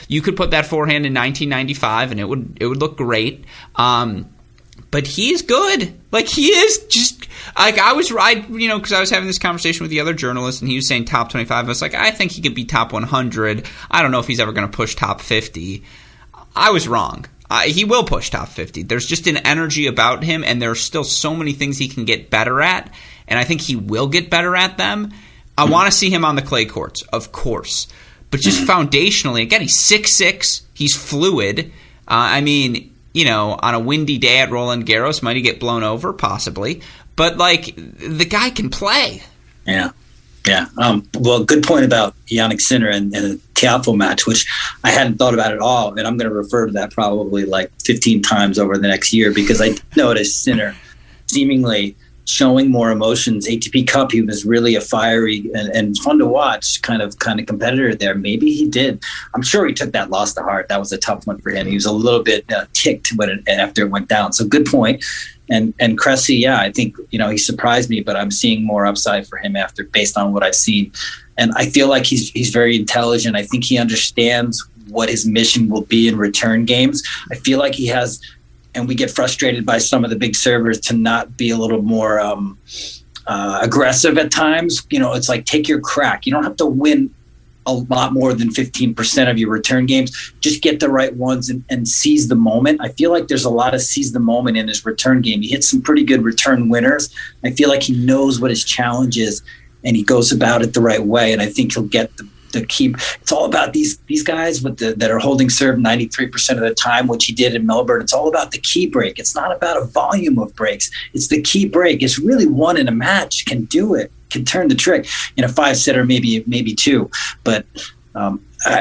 Speaker 1: you could put that forehand in 1995, and it would look great. But he's good. He is just because I was having this conversation with the other journalist, and he was saying top 25. I was like, I think he could be top 100. I don't know if he's ever going to push top 50. I was wrong. He will push top 50. There's just an energy about him, and there's still so many things he can get better at, and I think he will get better at them. I want to see him on the clay courts, of course. But just foundationally, again, he's 6'6". He's fluid. On a windy day at Roland Garros, might he get blown over? Possibly. But, the guy can play.
Speaker 2: Yeah. Yeah. Well, good point about Jannik Sinner and the Tiafoe match, which I hadn't thought about at all. And I'm going to refer to that probably 15 times over the next year, because I noticed Sinner seemingly showing more emotions. ATP Cup, he was really a fiery and fun to watch kind of competitor there. Maybe he did. I'm sure he took that loss to heart. That was a tough one for him. He was a little bit ticked after it went down. So good point. And Cressy, I think, he surprised me, but I'm seeing more upside for him based on what I've seen. And I feel like he's very intelligent. I think he understands what his mission will be in return games. I feel like he has, and we get frustrated by some of the big servers to not be a little more aggressive at times. It's take your crack. You don't have to win a lot more than 15% of your return games. Just get the right ones and seize the moment. I feel like there's a lot of seize the moment in his return game. He hits some pretty good return winners. I feel like he knows what his challenge is, and he goes about it the right way. And I think he'll get the key. It's all about these guys that are holding serve 93% of the time, which he did in Melbourne. It's all about the key break. It's not about a volume of breaks. It's the key break. It's really one in a match can do it, can turn the trick in a 5-setter, maybe two. But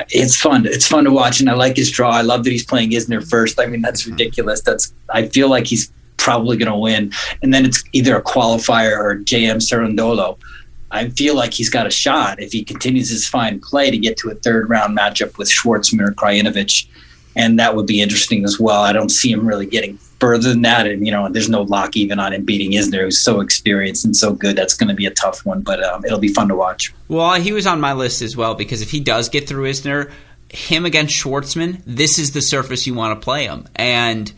Speaker 2: it's fun. It's fun to watch, and I like his draw. I love that he's playing Isner first. That's ridiculous. I feel like he's probably going to win. And then it's either a qualifier or JM Cerundolo. I feel like he's got a shot if he continues his fine play to get to a third-round matchup with Schwartzman or Krajinovic, and that would be interesting as well. I don't see him really getting further than that, and there's no lock even on him beating Isner, who's so experienced and so good. That's going to be a tough one, but it'll be fun to watch. Well,
Speaker 1: he was on my list as well, because if he does get through Isner, him against Schwartzman, this is the surface you want to play him, and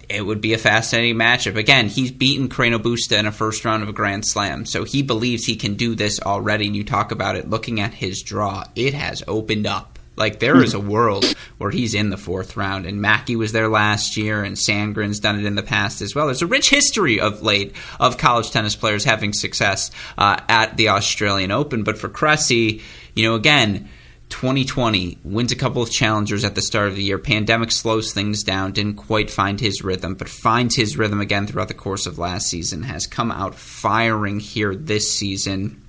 Speaker 1: it would be a fascinating matchup. Again, he's beaten Bautista in a first round of a Grand Slam, so he believes he can do this already. And you talk about it, looking at his draw, it has opened up. There is a world where he's in the fourth round, and Mackey was there last year, and Sandgren's done it in the past as well. There's a rich history of late of college tennis players having success at the Australian Open. But for Cressy, again, 2020, wins a couple of challengers at the start of the year. Pandemic slows things down, didn't quite find his rhythm, but finds his rhythm again throughout the course of last season, has come out firing here this season.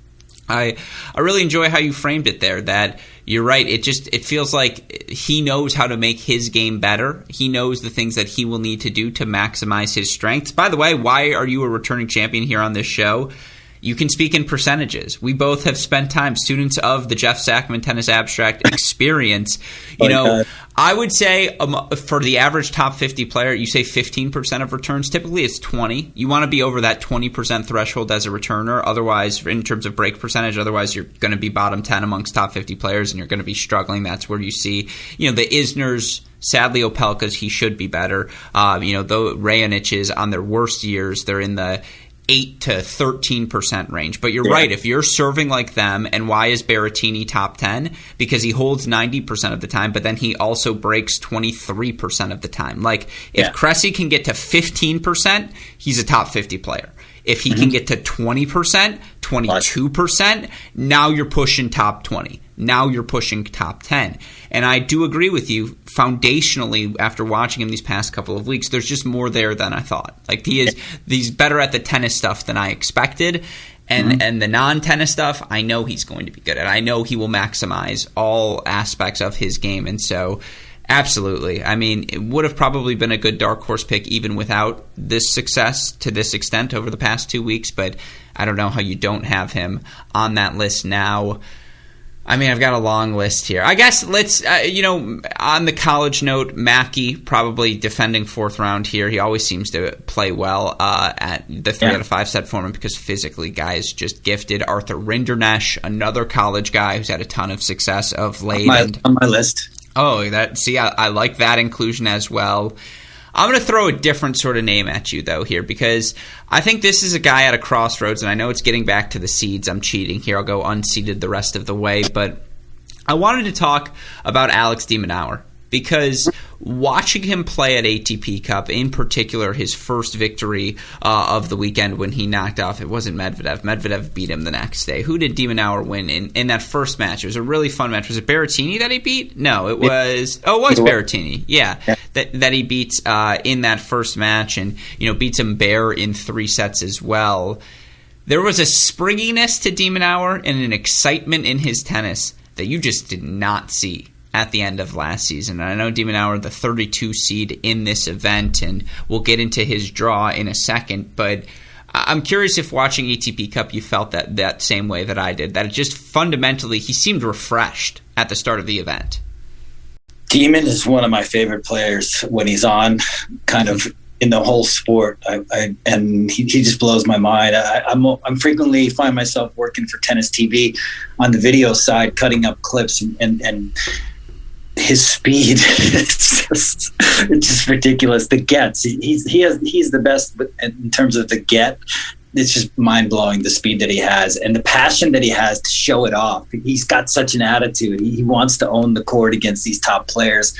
Speaker 1: I really enjoy how you framed it there, that you're right. It feels like he knows how to make his game better. He knows the things that he will need to do to maximize his strengths. By the way, why are you a returning champion here on this show? You can speak in percentages. We both have spent time, students of the Jeff Sackman Tennis Abstract experience. I would say for the average top 50 player, you say 15% of returns. Typically it's 20. You want to be over that 20% threshold as a returner. Otherwise, in terms of break percentage, otherwise you're going to be bottom 10 amongst top 50 players, and you're going to be struggling. That's where you see, the Isners, sadly Opelkas, he should be better. Though Raonic on their worst years, they're in the 8 to 13% range. But you're right. If you're serving like them, and why is Berrettini top 10? Because he holds 90% of the time, but then he also breaks 23% of the time. If Cressy can get to 15%, he's a top 50 player. If he can get to 20%, 22%, now you're pushing top 20. Now you're pushing top 10. And I do agree with you, foundationally, after watching him these past couple of weeks, there's just more there than I thought. He's better at the tennis stuff than I expected. And the non-tennis stuff, I know he's going to be good at. I know he will maximize all aspects of his game. And so, absolutely. It would have probably been a good dark horse pick even without this success to this extent over the past 2 weeks. But I don't know how you don't have him on that list now. I mean, I've got a long list here. I guess let's, on the college note, Mackey probably defending fourth round here. He always seems to play well at the 3 out of 5 set format because physically guy is just gifted. Arthur Rinderknecht, another college guy who's had a ton of success of late.
Speaker 2: On my list.
Speaker 1: Oh, I like that inclusion as well. I'm going to throw a different sort of name at you, though, here, because I think this is a guy at a crossroads, and I know it's getting back to the seeds. I'm cheating here. I'll go unseeded the rest of the way. But I wanted to talk about Alex de Minaur, because watching him play at ATP Cup, in particular his first victory of the weekend when he knocked off, it wasn't Medvedev. Medvedev beat him the next day. Who did de Minaur win in that first match? It was a really fun match. Was it Berrettini that he beat? No, it was Berrettini. Yeah, that he beats in that first match, and beats him bare in 3 sets as well. There was a springiness to de Minaur and an excitement in his tennis that you just did not see at the end of last season. And I know de Minaur, the 32 seed in this event, and we'll get into his draw in a second, but I'm curious if watching ATP Cup you felt that same way that I did, that it just fundamentally, he seemed refreshed at the start of the event.
Speaker 2: Demon is one of my favorite players when he's on, kind of in the whole sport. And he just blows my mind. I'm frequently find myself working for Tennis TV on the video side, cutting up clips, and his speed, it's just ridiculous. The gets, he's the best in terms of the get. It's just mind blowing, the speed that he has and the passion that he has to show it off. He's got such an attitude. He wants to own the court against these top players.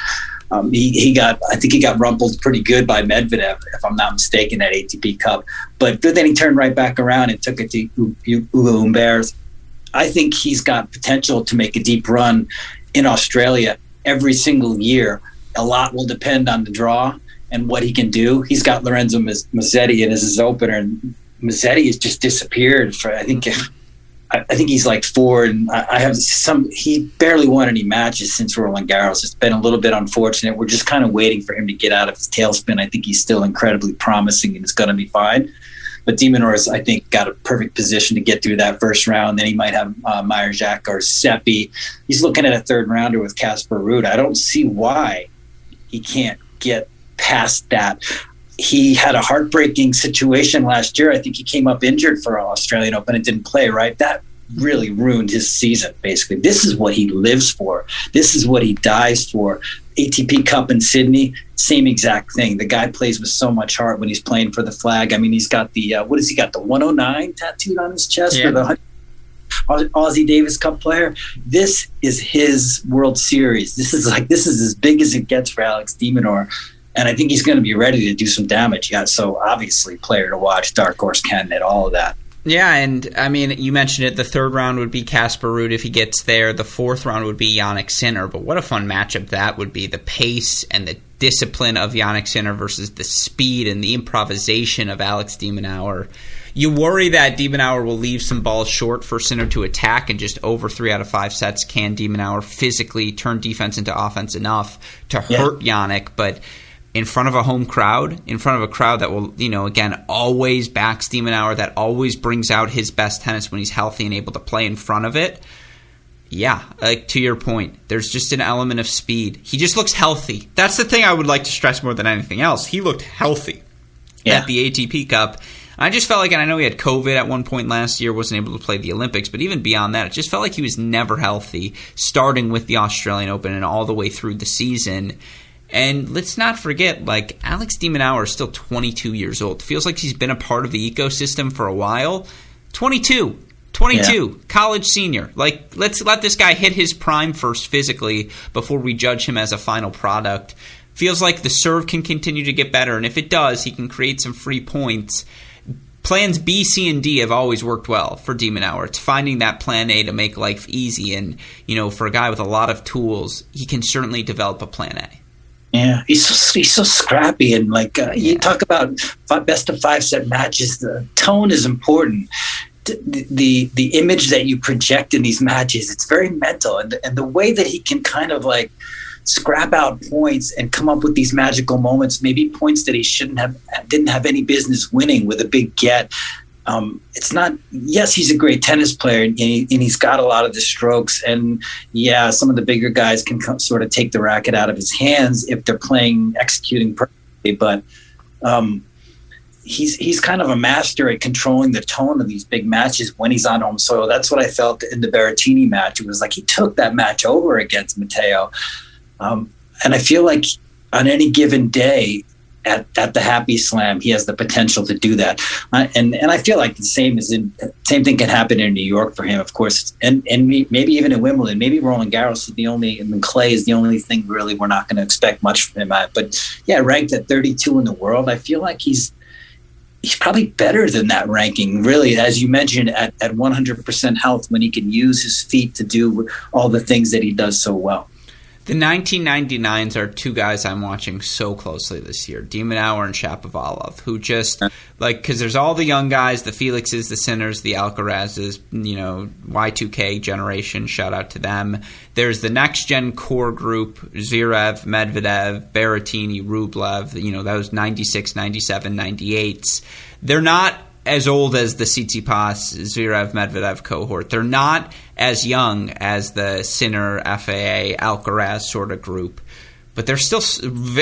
Speaker 2: I think he got rumpled pretty good by Medvedev, if I'm not mistaken, at ATP Cup. But then he turned right back around and took it to Ugo Humbert. I think he's got potential to make a deep run in Australia every single year. A lot will depend on the draw and what he can do. He's got Lorenzo Mazzetti as his opener, and Mazzetti has just disappeared for, I think he's like 4, and he barely won any matches since Roland Garros. It's been a little bit unfortunate. We're just kind of waiting for him to get out of his tailspin. I think he's still incredibly promising and it's going to be fine. But de Minaur's, I think, got a perfect position to get through that first round. Then he might have Meyer-Jacques or Seppi. He's looking at a third rounder with Casper Ruud. I don't see why he can't get past that. He had a heartbreaking situation last year. I think he came up injured for an Australian Open and didn't play, right? That really ruined his season, basically. This is what he lives for. This is what he dies for. ATP Cup in Sydney, same exact thing. The guy plays with so much heart when he's playing for the flag. I mean, he's got the, what has he got, the 109 tattooed on his chest for the Aussie Davis Cup player? This is his World Series. This is as big as it gets for Alex de Minaur. And I think he's going to be ready to do some damage. Yeah, so obviously player to watch, Darkhorse candidate, all of that.
Speaker 1: Yeah, and I mean, you mentioned it. The third round would be Casper Ruud if he gets there. The fourth round would be Jannik Sinner. But what a fun matchup that would be. The pace and the discipline of Jannik Sinner versus the speed and the improvisation of Alex de Minaur. You worry that de Minaur will leave some balls short for Sinner to attack, and just over 3 out of 5 sets can de Minaur physically turn defense into offense enough to hurt Jannik. But in front of a home crowd, in front of a crowd that will, again, always backs de Minaur, that always brings out his best tennis when he's healthy and able to play in front of it. Yeah, like to your point, there's just an element of speed. He just looks healthy. That's the thing I would like to stress more than anything else. He looked healthy at the ATP Cup. I just felt like, and I know he had COVID at one point last year, wasn't able to play the Olympics, but even beyond that, it just felt like he was never healthy, starting with the Australian Open and all the way through the season. And let's not forget, like, Alex de Minaur is still 22 years old. Feels like he's been a part of the ecosystem for a while. 22, college senior. Like, let's let this guy hit his prime first physically before we judge him as a final product. Feels like the serve can continue to get better, and if it does, he can create some free points. Plans B, C, and D have always worked well for de Minaur. It's finding that plan A to make life easy, and, for a guy with a lot of tools, he can certainly develop a plan A.
Speaker 2: Yeah, he's so scrappy, and you talk about best of 5 set matches. The tone is important. The image that you project in these matches, it's very mental, and the way that he can kind of scrap out points and come up with these magical moments, maybe points that he didn't have any business winning with a big get. it's not, yes, he's a great tennis player and he's got a lot of the strokes. And yeah, some of the bigger guys can sort of take the racket out of his hands if they're executing perfectly. But he's kind of a master at controlling the tone of these big matches when he's on home soil. That's what I felt in the Berrettini match. It was like he took that match over against Matteo. And I feel like on any given day, at the Happy Slam, he has the potential to do that, and I feel like the same thing can happen in New York for him, of course, and maybe even in Wimbledon. Maybe Roland Garros is the only, and clay is the only thing really we're not going to expect much from him at. But yeah, ranked at 32 in the world, I feel like he's probably better than that ranking. Really, as you mentioned, at 100% health, when he can use his feet to do all the things that he does so well.
Speaker 1: The 1999s are two guys I'm watching so closely this year, Minaur and Shapovalov, who just, because there's all the young guys, the Felixes, the Sinners, the Alcarazes, Y2K generation, shout out to them. There's the next-gen core group, Zverev, Medvedev, Berrettini, Rublev, those 96, 97, 98s. They're not as old as the Tsitsipas, Zverev, Medvedev cohort. They're not as young as the Sinner, FAA, Alcaraz sort of group, but they're still,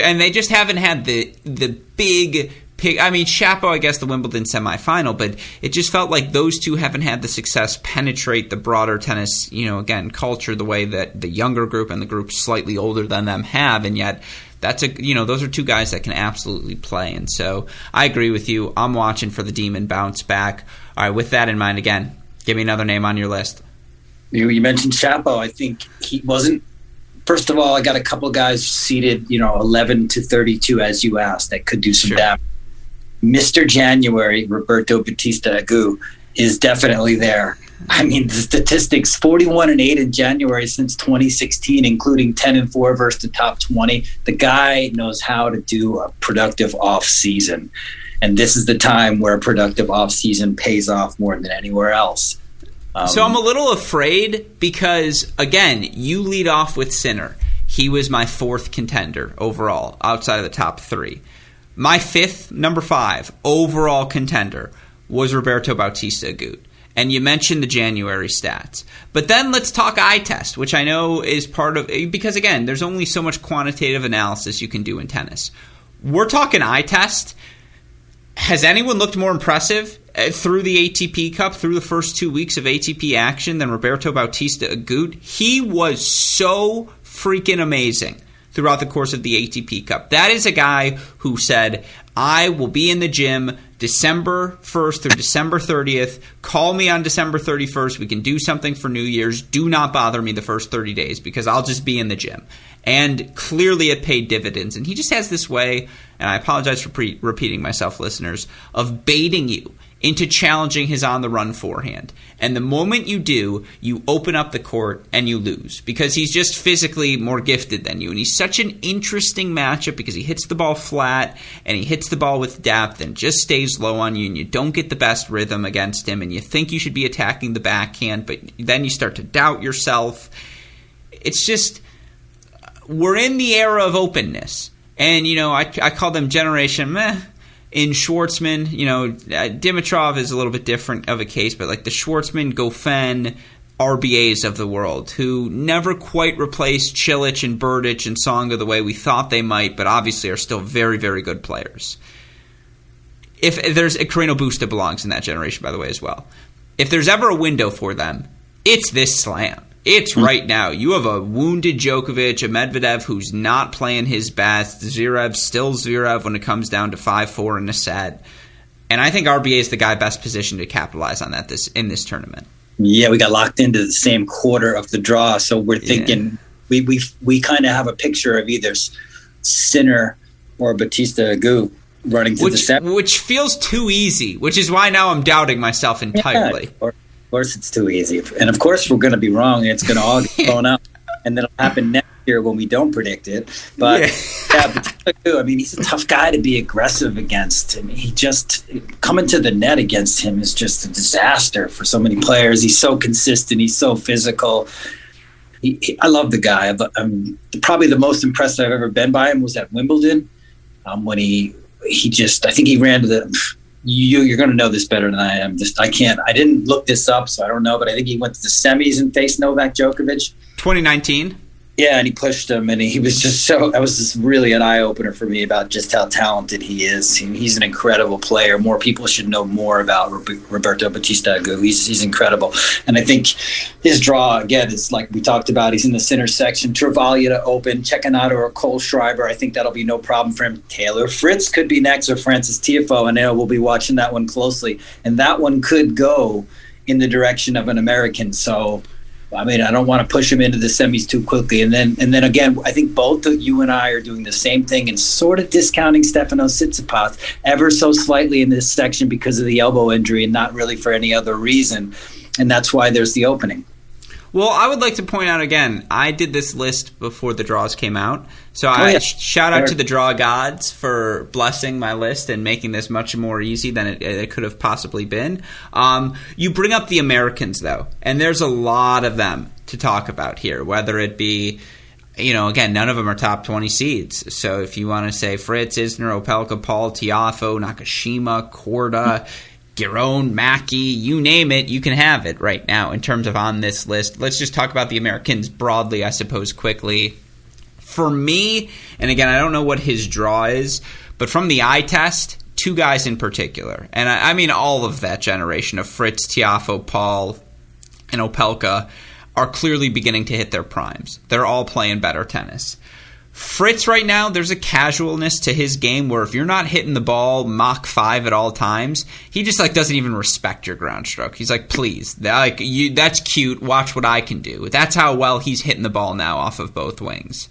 Speaker 1: and they just haven't had the big pick. I mean, Shapo, I guess the Wimbledon semifinal, but it just felt like those two haven't had the success penetrate the broader tennis, again, culture the way that the younger group and the group slightly older than them have, and yet that's those are two guys that can absolutely play. And so I agree with you. I'm watching for the Demon bounce back. All right, with that in mind, again, give me another name on your list.
Speaker 2: You mentioned Shapo. I think he wasn't. First of all, I got a couple guys seated, 11 to 32, as you asked, that could do some damage. Mr. January, Roberto Bautista Agut, is definitely there. I mean, the statistics, 41-8 in January since 2016, including 10-4 versus the top 20. The guy knows how to do a productive off season. And this is the time where a productive off season pays off more than anywhere else.
Speaker 1: So I'm a little afraid because, again, you lead off with Sinner. He was my fourth contender overall, outside of the top three. My fifth, number 5, overall contender was Roberto Bautista Agut. And you mentioned the January stats. But then let's talk eye test, which I know is part of, because again, there's only so much quantitative analysis you can do in tennis. We're talking eye test. Has anyone looked more impressive through the ATP Cup, through the first 2 weeks of ATP action than Roberto Bautista Agut? He was so freaking amazing throughout the course of the ATP Cup. That is a guy who said, I will be in the gym December 1st through December 30th. Call me on December 31st. We can do something for New Year's. Do not bother me the first 30 days because I'll just be in the gym. And clearly it paid dividends. And he just has this way, and I apologize for repeating myself, listeners, of baiting you into challenging his on-the-run forehand. And the moment you do, you open up the court and you lose because he's just physically more gifted than you. And he's such an interesting matchup because he hits the ball flat and he hits the ball with depth and just stays low on you, and you don't get the best rhythm against him, and you think you should be attacking the backhand, but then you start to doubt yourself. It's just, we're in the era of openness. And, I call them generation meh. In Schwartzman, Dimitrov is a little bit different of a case, but like the Schwartzman, Goffin, RBAs of the world, who never quite replaced Cilic and Berdych and Tsonga the way we thought they might, but obviously are still very, very good players. If there's Carreno Busta belongs in that generation, by the way, as well. If there's ever a window for them, it's this slam. It's right now. You have a wounded Djokovic, a Medvedev who's not playing his best, Zverev still Zverev when it comes down to 5-4 in a set. And I think RBA is the guy best positioned to capitalize on that in this tournament. Yeah,
Speaker 2: we got locked into the same quarter of the draw, so we're thinking we kind of have a picture of either Sinner or Bautista Agut running to the set.
Speaker 1: Which feels too easy, which is why now I'm doubting myself entirely.
Speaker 2: Yeah, of course it's too easy. And of course we're going to be wrong and it's going to all get blown up. And then it'll happen next year when we don't predict it. But I mean, he's a tough guy to be aggressive against. I mean, he just, coming to the net against him is just a disaster for so many players. He's so consistent. He's so physical. I love the guy. Probably the most impressed I've ever been by him was at Wimbledon when he just, I think he ran to you're going to know this better than I am. I didn't look this up, so I don't know, but I think he went to the semis and faced Novak Djokovic.
Speaker 1: 2019.
Speaker 2: Yeah, and he pushed him, and he was that was just really an eye-opener for me about just how talented he is. He's an incredible player. More people should know more about Roberto Bautista Agut. He's incredible. And I think his draw, again, is like we talked about. He's in the center section. Travaglia to open, Cecchinato or Cole Schreiber. I think that'll be no problem for him. Taylor Fritz could be next, or Francis Tiafoe, and we'll be watching that one closely. And that one could go in the direction of an American, so... I mean, I don't want to push him into the semis too quickly. And then again, I think both you and I are doing the same thing and sort of discounting Stefanos Tsitsipas ever so slightly in this section because of the elbow injury and not really for any other reason. And that's why there's the opening.
Speaker 1: Well, I would like to point out again, I did this list before the draws came out. So shout out to the draw gods for blessing my list and making this much more easy than it could have possibly been. You bring up the Americans, though, and there's a lot of them to talk about here, whether it be, again, none of them are top 20 seeds. So if you want to say Fritz, Isner, Opelka, Paul, Tiafoe, Nakashima, Korda, Giron, Mackey, you name it, you can have it right now in terms of on this list. Let's just talk about the Americans broadly, I suppose, quickly. For me, and again, I don't know what his draw is, but from the eye test, two guys in particular, and I mean all of that generation of Fritz, Tiafoe, Paul, and Opelka are clearly beginning to hit their primes. They're all playing better tennis. Fritz right now, there's a casualness to his game where if you're not hitting the ball Mach 5 at all times, he just doesn't even respect your ground stroke. He's like, please, that's cute, watch what I can do. That's how well he's hitting the ball now off of both wings.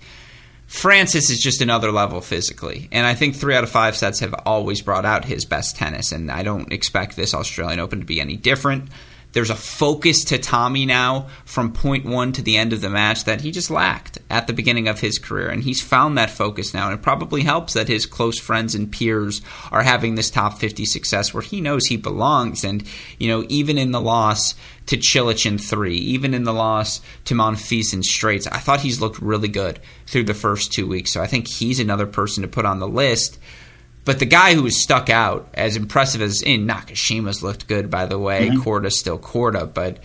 Speaker 1: Francis is just another level physically, and I think 3 out of 5 sets have always brought out his best tennis, and I don't expect this Australian Open to be any different. There's a focus to Tommy now from point one to the end of the match that he just lacked at the beginning of his career. And he's found that focus now. And it probably helps that his close friends and peers are having this top 50 success where he knows he belongs. And, even in the loss to Cilic in 3, even in the loss to Monfils in straights, I thought he's looked really good through the first 2 weeks. So I think he's another person to put on the list. But the guy who was stuck out, as impressive as Nakashima's looked good, by the way. Mm-hmm. Korda's still Korda, but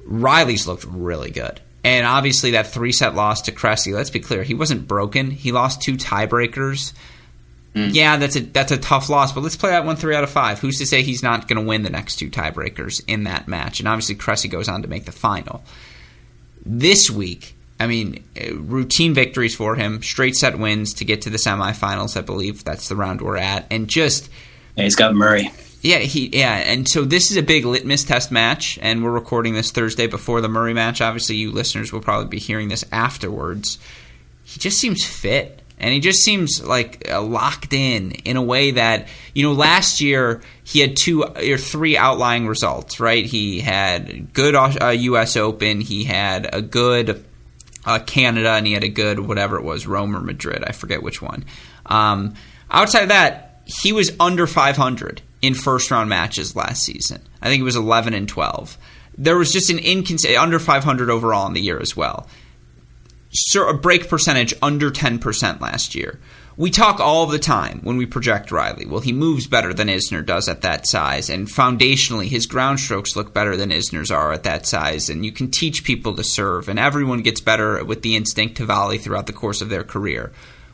Speaker 1: Riley's looked really good. And obviously that 3-set loss to Cressy, let's be clear, he wasn't broken. He lost 2 tiebreakers. Yeah, that's a tough loss, but let's play that one 3 out of 5. Who's to say he's not going to win the next 2 tiebreakers in that match? And obviously Cressy goes on to make the final. This week, routine victories for him, straight set wins to get to the semifinals. I believe that's the round we're at, and
Speaker 2: he's got Murray.
Speaker 1: And so this is a big litmus test match, and we're recording this Thursday before the Murray match. Obviously, you listeners will probably be hearing this afterwards. He just seems fit, and he just seems locked in a way that last year he had 2 or 3 outlying results. Right, he had good U.S. Open, he had a good Canada, and he had a good, whatever it was, Rome or Madrid. I forget which one. Outside of that, he was under 500 in first-round matches last season. I think it was 11 and 12. There was just an under 500 overall in the year as well. A break percentage under 10% last year. We talk all the time when we project Riley. Well, he moves better than Isner does at that size, and foundationally, his ground strokes look better than Isner's are at that size, and you can teach people to serve, and everyone gets better with the instinct to volley throughout the course of their career.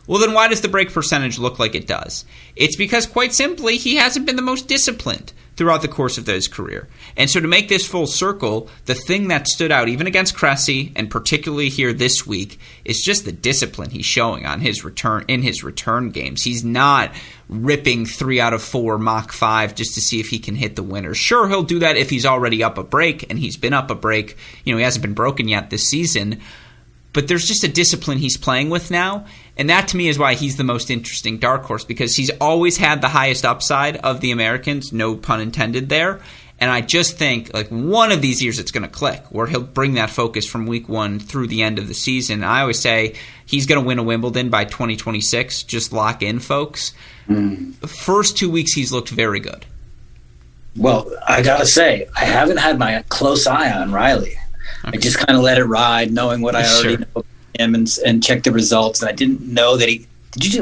Speaker 1: Well, then why does the break percentage look like it does? It's because, quite simply, he hasn't been the most disciplined throughout the course of his career. And so to make this full circle, the thing that stood out, even against Cressy, and particularly here this week, is just the discipline he's showing on his return games. He's not ripping 3 out of 4 Mach 5 just to see if he can hit the winner. Sure, he'll do that if he's already up a break, and he's been up a break. He hasn't been broken yet this season. But there's just a discipline he's playing with now, and that to me is why he's the most interesting dark horse, because he's always had the highest upside of the Americans, no pun intended there. And I just think one of these years it's going to click, where he'll bring that focus from week 1 through the end of the season. I always say he's going to win a Wimbledon by 2026. Just lock in, folks. The first 2 weeks he's looked very good.
Speaker 2: Well, I got to say, I haven't had my close eye on Riley. Okay. I just kind of let it ride, knowing what I already know about him and check the results. And I didn't know that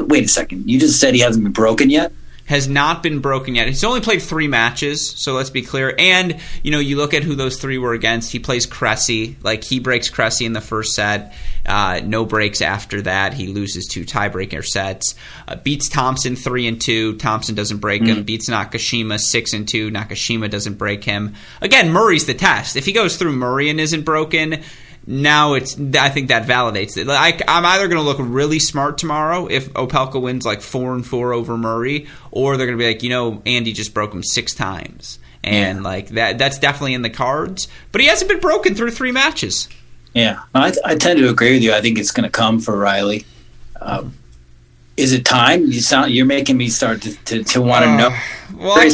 Speaker 2: wait a second. You just said he hasn't been broken yet?
Speaker 1: has not been broken yet. He's only played 3 matches, so let's be clear. And, you look at who those 3 were against. He plays Cressy. Like, he breaks Cressy in the first set. No breaks after that. He loses 2 tiebreaker sets. Beats Thompson 3-2. Thompson doesn't break him. Beats Nakashima 6-2. Nakashima doesn't break him. Again, Murray's the test. If he goes through Murray and isn't broken, now I think that validates it. I'm either going to look really smart tomorrow if Opelka wins like 4-4 over Murray, or they're going to be like, Andy just broke him 6 times. And like that's definitely in the cards. But he hasn't been broken through 3 matches. Yeah,
Speaker 2: I tend to agree with you. I think it's going to come for Riley. Is it time? You're making me start to want to know.
Speaker 1: Well,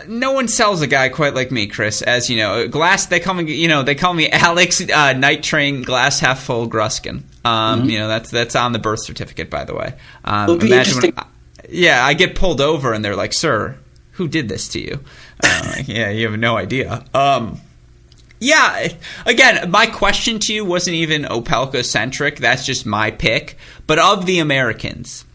Speaker 1: no one sells a guy quite like me, Chris. As you know, glass. They call me Alex Night Train Glass Half Full Gruskin. That's on the birth certificate, by the way. Imagine I get pulled over and they're like, "Sir, who did this to you?" You have no idea. Again, my question to you wasn't even Opelka-centric. That's just my pick. But of the Americans,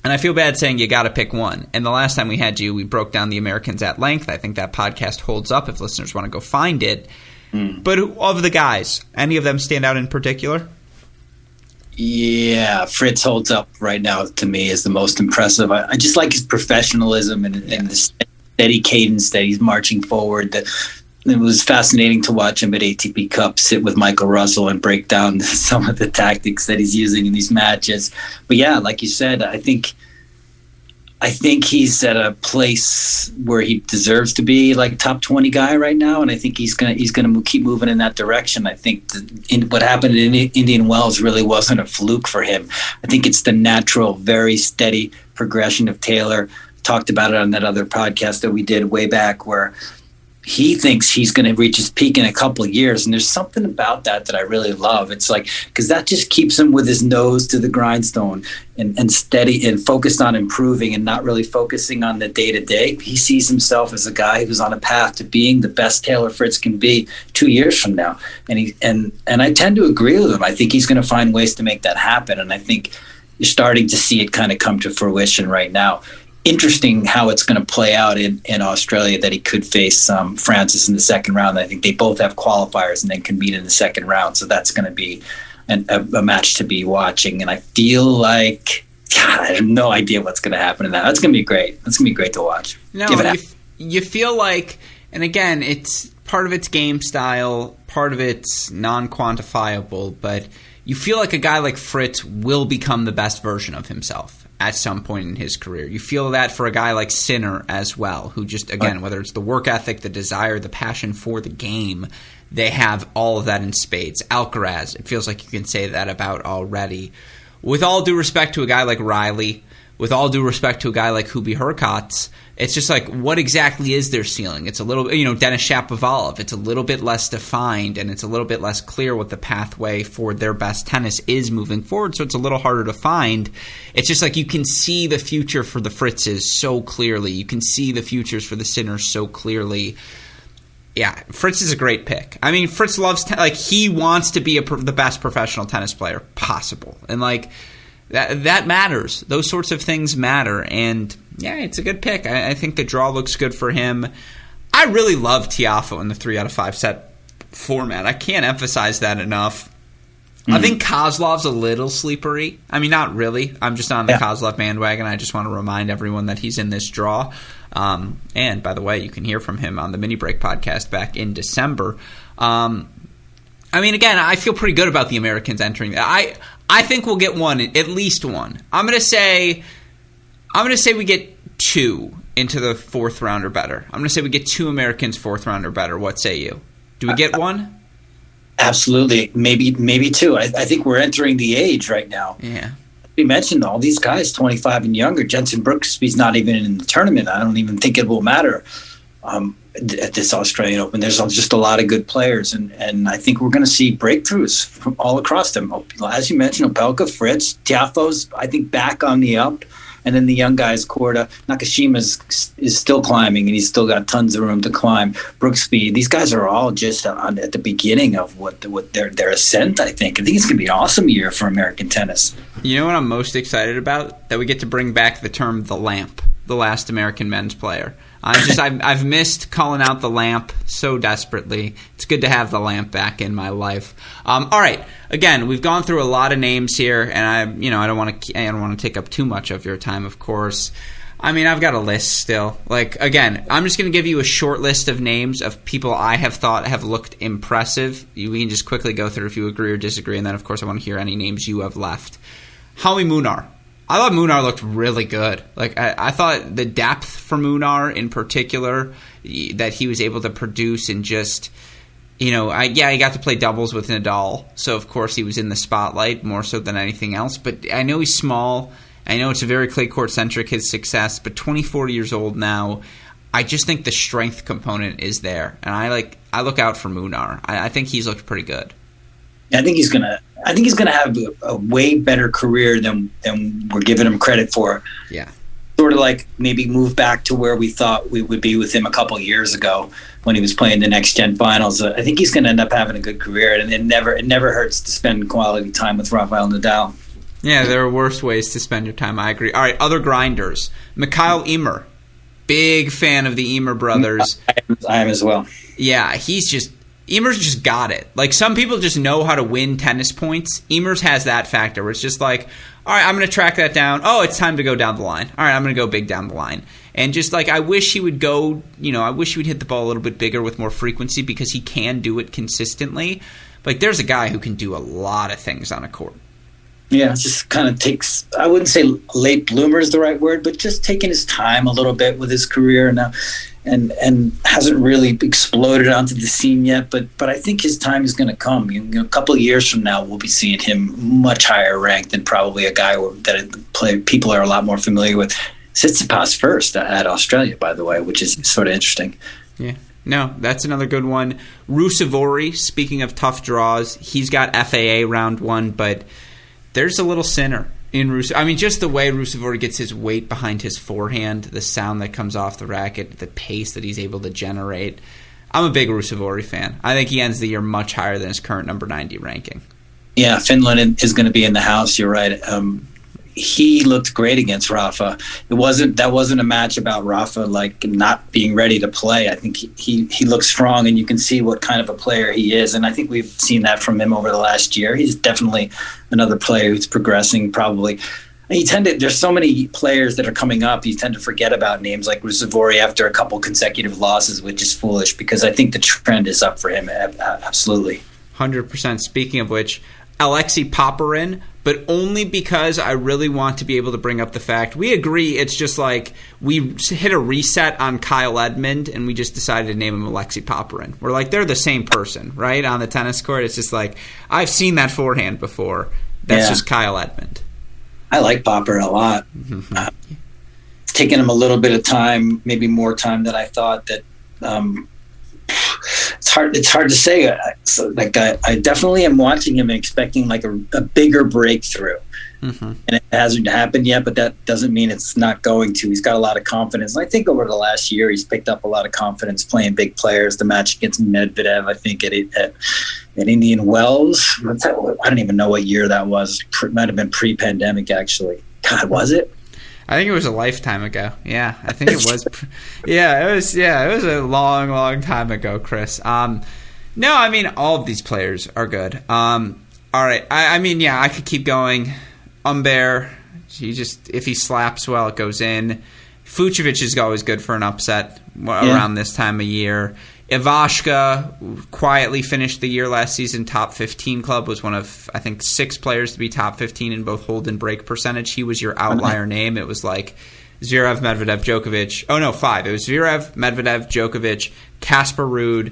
Speaker 1: and I feel bad saying you got to pick one. And the last time we had you, we broke down the Americans at length. I think that podcast holds up if listeners want to go find it. But of the guys, any of them stand out in particular?
Speaker 2: Yeah, Fritz holds up right now to me as the most impressive. I just like his professionalism and the steady cadence that he's marching forward. It was fascinating to watch him at ATP Cup sit with Michael Russell and break down some of the tactics that he's using in these matches. But yeah, like you said, I think he's at a place where he deserves to be like top 20 guy right now, and I think he's gonna keep moving in that direction. I think what happened in Indian Wells really wasn't a fluke for him. I think it's the natural, very steady progression of Taylor. Talked about it on that other podcast that we did way back, where he thinks he's going to reach his peak in a couple of years. And there's something about that I really love. It's like, because that just keeps him with his nose to the grindstone and steady and focused on improving and not really focusing on the day-to-day. He sees himself as a guy who's on a path to being the best Taylor Fritz can be 2 years from now. And I tend to agree with him. I think he's going to find ways to make that happen. And I think you're starting to see it kind of come to fruition right now. Interesting how it's going to play out in Australia, that he could face Francis in the second round. I think they both have qualifiers and then can meet in the second round. So that's going to be a match to be watching. And I feel like, God, I have no idea what's going to happen in that. That's going to be great. That's going to be great to watch.
Speaker 1: No, you feel like, and again, it's part of its game style, part of it's non-quantifiable, but you feel like a guy like Fritz will become the best version of himself at some point in his career. You feel that for a guy like Sinner as well, who just, again, whether it's the work ethic, the desire, the passion for the game, they have all of that in spades. Alcaraz, it feels like you can say that about already. With all due respect to a guy like Riley, with all due respect to a guy like Hubie Hurkacz, it's just like, what exactly is their ceiling? It's a little, Denis Shapovalov, it's a little bit less defined, and it's a little bit less clear what the pathway for their best tennis is moving forward, so it's a little harder to find. It's just like you can see the future for the Fritzes so clearly. You can see the futures for the Sinners so clearly. Yeah, Fritz is a great pick. I mean, Fritz loves, he wants to be the best professional tennis player possible. And, that matters. Those sorts of things matter. And, yeah, it's a good pick. I think the draw looks good for him. I really love Tiafoe in the 3 out of 5 set format. I can't emphasize that enough. I think Kozlov's a little sleepery. I mean, not really. I'm just on the Kozlov bandwagon. I just want to remind everyone that he's in this draw. And, by the way, you can hear from him on the Mini Break podcast back in December. I mean, again, I feel pretty good about the Americans entering. I think we'll get one, at least one. I'm going to say we get 2 into the 4th round or better. I'm going to say we get 2 Americans 4th round or better. What say you? Do we get one?
Speaker 2: Absolutely. Maybe 2. I think we're entering the age right now.
Speaker 1: Yeah.
Speaker 2: We mentioned all these guys, 25 and younger. Jensen Brooksby's not even in the tournament. I don't even think it will matter at this Australian Open. There's just a lot of good players, and I think we're going to see breakthroughs from all across them. As you mentioned, Opelka, Fritz, Tiafoe's, I think, back on the up. And then the young guys, Korda, Nakashima is still climbing, and he's still got tons of room to climb. Brooksby, these guys are all just at the beginning of what their ascent, I think. I think it's going to be an awesome year for American tennis.
Speaker 1: You know what I'm most excited about? That we get to bring back the term "the lamp." the last American men's player. I've missed calling out the lamp so desperately. It's good to have the lamp back in my life. All right, again, we've gone through a lot of names here, and I don't want to take up too much of your time, of course. I mean, I've got a list still. Like, again, I'm just going to give you a short list of names of people I have thought have looked impressive. We can just quickly go through if you agree or disagree, and then, of course, I want to hear any names you have left. Howie Minaur. I thought Minaur looked really good. Like, I thought the depth for Minaur in particular that he was able to produce, and just, he got to play doubles with Nadal, so of course he was in the spotlight more so than anything else. But I know he's small. I know it's a very clay court centric, his success, but 24 years old now. I just think the strength component is there, and I look out for Minaur. I think he's looked pretty good.
Speaker 2: I think he's gonna have a way better career than we're giving him credit for.
Speaker 1: Yeah,
Speaker 2: sort of like maybe move back to where we thought we would be with him a couple of years ago when he was playing the next gen finals. I think he's going to end up having a good career, and it never hurts to spend quality time with Rafael Nadal.
Speaker 1: Yeah, there are worse ways to spend your time. I agree. All right, other grinders. Mikael Ymer, big fan of the Ymer brothers.
Speaker 2: I am as well.
Speaker 1: Yeah, Ymer's just got it. Like, some people just know how to win tennis points. Ymer's has that factor where it's just like, all right, I'm going to track that down. Oh, it's time to go down the line. All right, I'm going to go big down the line. And just like, I wish he would I wish he would hit the ball a little bit bigger with more frequency, because he can do it consistently. Like, there's a guy who can do a lot of things on a court.
Speaker 2: Yeah, it just kind of takes, I wouldn't say late bloomer is the right word, but just taking his time a little bit with his career now. And hasn't really exploded onto the scene yet, but I think his time is going to come. A couple of years from now, we'll be seeing him much higher ranked than probably a guy that people are a lot more familiar with. Tsitsipas first at Australia, by the way, which is sort of interesting.
Speaker 1: Yeah. No, that's another good one. Ruusuvuori, speaking of tough draws, he's got FAA round one, but there's a little Sinner in Ruusuvuori. I mean, just the way Ruusuvuori gets his weight behind his forehand, the sound that comes off the racket, the pace that he's able to generate. I'm a big Ruusuvuori fan. I think he ends the year much higher than his current number 90 ranking.
Speaker 2: Yeah, Finland is going to be in the house. You're right. He looked great against Rafa. That wasn't a match about Rafa like not being ready to play. I think he looks strong, and you can see what kind of a player he is. And I think we've seen that from him over the last year. He's definitely another player who's progressing. Probably, there's so many players that are coming up. You tend to forget about names like Ruusuvuori after a couple consecutive losses, which is foolish, because I think the trend is up for him. Absolutely,
Speaker 1: 100%. Speaking of which, Alexei Popyrin, but only because I really want to be able to bring up the fact we agree it's just like we hit a reset on Kyle Edmund and we just decided to name him Alexei Popyrin. We're like, they're the same person, right? On the tennis court, it's just like, I've seen that forehand before. That's just Kyle Edmund.
Speaker 2: I like Popyrin a lot. Mm-hmm. It's taken him a little bit of time, maybe more time than I thought. That it's hard to say. I definitely am watching him and expecting like a bigger breakthrough. Mm-hmm. And it hasn't happened yet, but that doesn't mean it's not going to. He's got a lot of confidence. And I think over the last year, he's picked up a lot of confidence playing big players. The match against Medvedev, I think at Indian Wells. I don't even know what year that was. It might have been pre-pandemic, actually. God, was it?
Speaker 1: I think it was a lifetime ago. Yeah, I think it was. It was a long, long time ago, Chris. No, I mean, all of these players are good. All right. I could keep going. Humbert, if he slaps well, it goes in. Fucsovics is always good for an upset around this time of year. Ivashka quietly finished the year last season top 15 club, was one of, I think, 6 players to be top 15 in both hold and break percentage. He was your outlier name. It was like Zverev, Medvedev, Djokovic. Oh, no, 5. It was Zverev, Medvedev, Djokovic, Casper Ruud,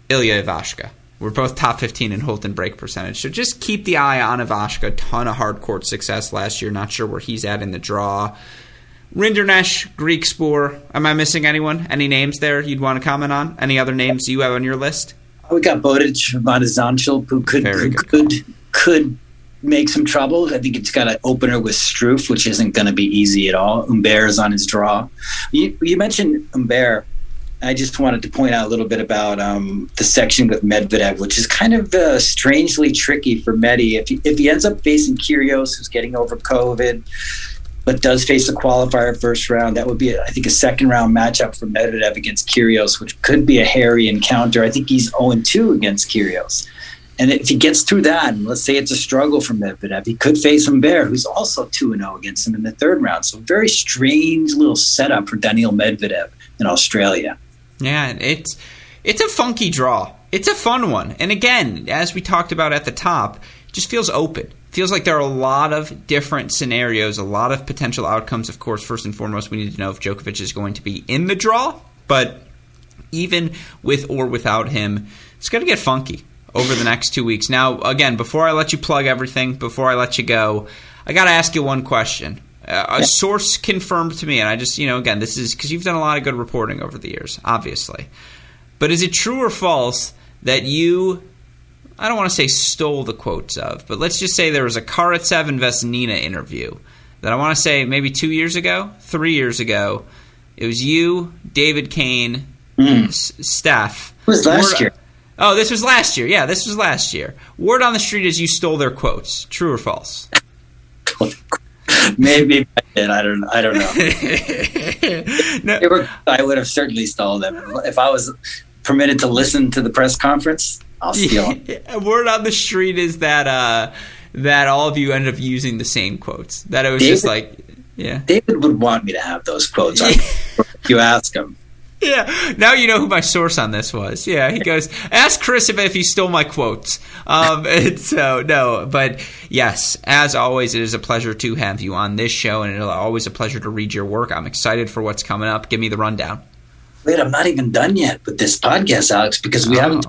Speaker 1: Ilya Ivashka. We're both top 15 in hold and break percentage. So just keep the eye on Ivashka. Ton of hard court success last year. Not sure where he's at in the draw. Rinderknecht, Greek Spoor. Am I missing anyone? Any names there you'd want to comment on? Any other names you have on your list?
Speaker 2: We got Bodic, Vadizanchel, who could make some trouble. I think it's got an opener with Struff, which isn't going to be easy at all. Humbert is on his draw. You mentioned Humbert. I just wanted to point out a little bit about the section with Medvedev, which is kind of strangely tricky for Medi. If he ends up facing Kyrgios, who's getting over COVID, but does face a qualifier first round. That would be, I think, a second round matchup for Medvedev against Kyrgios, which could be a hairy encounter. I think he's 0-2 against Kyrgios. And if he gets through that, and let's say it's a struggle for Medvedev, he could face Humbert, who's also 2-0 against him in the third round. So very strange little setup for Daniil Medvedev in Australia.
Speaker 1: Yeah, it's a funky draw. It's a fun one. And again, as we talked about at the top, it just feels open. Feels like there are a lot of different scenarios, a lot of potential outcomes. Of course, first and foremost, we need to know if Djokovic is going to be in the draw. But even with or without him, it's going to get funky over the next 2 weeks. Now, again, before I let you plug everything, before I let you go, I got to ask you one question. A source confirmed to me, and I just, again, this is because you've done a lot of good reporting over the years, obviously. But is it true or false that you, I don't want to say stole the quotes of, but let's just say there was a Karatsev and Vesnina interview that I want to say maybe 2 years ago, 3 years ago. It was you, David Kane, Steph.
Speaker 2: It was last year.
Speaker 1: Oh, this was last year. Yeah, this was last year. Word on the street is you stole their quotes. True or false?
Speaker 2: Maybe I did. I don't know.
Speaker 1: No.
Speaker 2: I would have certainly stolen them. If I was permitted to listen to the press conference, I'll steal them.
Speaker 1: Word on the street is that that all of you ended up using the same quotes. That it was just like, yeah.
Speaker 2: David would want me to have those quotes. If you ask him.
Speaker 1: Yeah, now you know who my source on this was. Yeah, he goes, ask Chris if he stole my quotes. And so, no, but yes, as always, it is a pleasure to have you on this show, and it's always a pleasure to read your work. I'm excited for what's coming up. Give me the rundown.
Speaker 2: Wait, I'm not even done yet with this podcast, Alex, because we haven't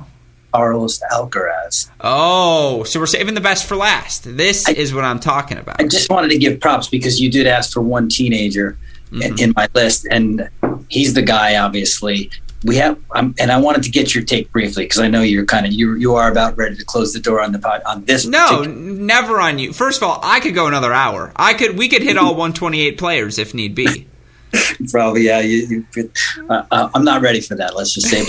Speaker 2: Carlos Alcaraz.
Speaker 1: Oh, so we're saving the best for last. This is what I'm talking about.
Speaker 2: I just wanted to give props because you did ask for one teenager in my list, and he's the guy, obviously. We have, and I wanted to get your take briefly because I know you're you are about ready to close the door on the pod on this.
Speaker 1: No, never on you. First of all, I could go another hour. We could hit all 128 players if need be.
Speaker 2: Probably, yeah. I'm not ready for that. Let's just say,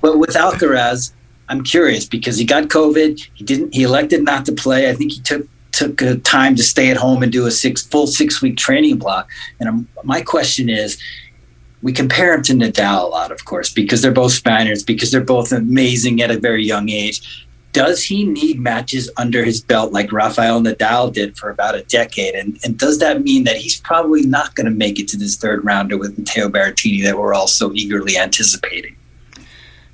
Speaker 2: but with Alcaraz, I'm curious because he got COVID. He elected not to play. I think he took time to stay at home and do a full 6 week training block. And my question is, we compare him to Nadal a lot, of course, because they're both Spaniards, because they're both amazing at a very young age. Does he need matches under his belt like Rafael Nadal did for about a decade? And does that mean that he's probably not going to make it to this third rounder with Matteo Berrettini that we're all so eagerly anticipating?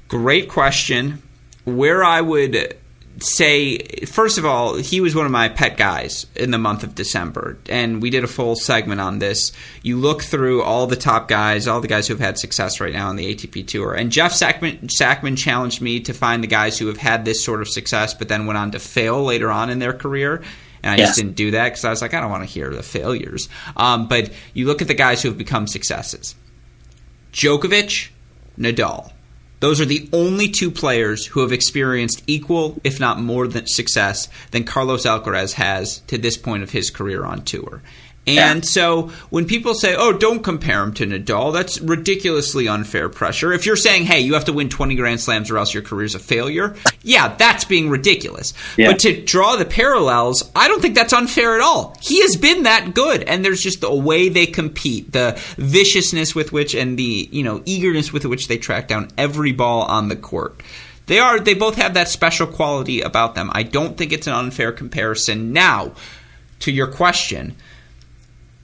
Speaker 1: Great question. Where I would say, first of all, he was one of my pet guys in the month of December, and we did a full segment on this. You look through all the top guys, all the guys who have had success right now on the ATP Tour, and Jeff Sackman challenged me to find the guys who have had this sort of success but then went on to fail later on in their career, and I just didn't do that because I was like, I don't want to hear the failures. But you look at the guys who have become successes. Djokovic, Nadal. Those are the only two players who have experienced equal, if not more than success than Carlos Alcaraz has to this point of his career on tour. And so when people say, oh, don't compare him to Nadal, that's ridiculously unfair pressure. If you're saying, hey, you have to win 20 Grand Slams or else your career's a failure, yeah, that's being ridiculous. Yeah. But to draw the parallels, I don't think that's unfair at all. He has been that good, and there's just the way they compete, the viciousness with which and the eagerness with which they track down every ball on the court. They both have that special quality about them. I don't think it's an unfair comparison. Now, to your question,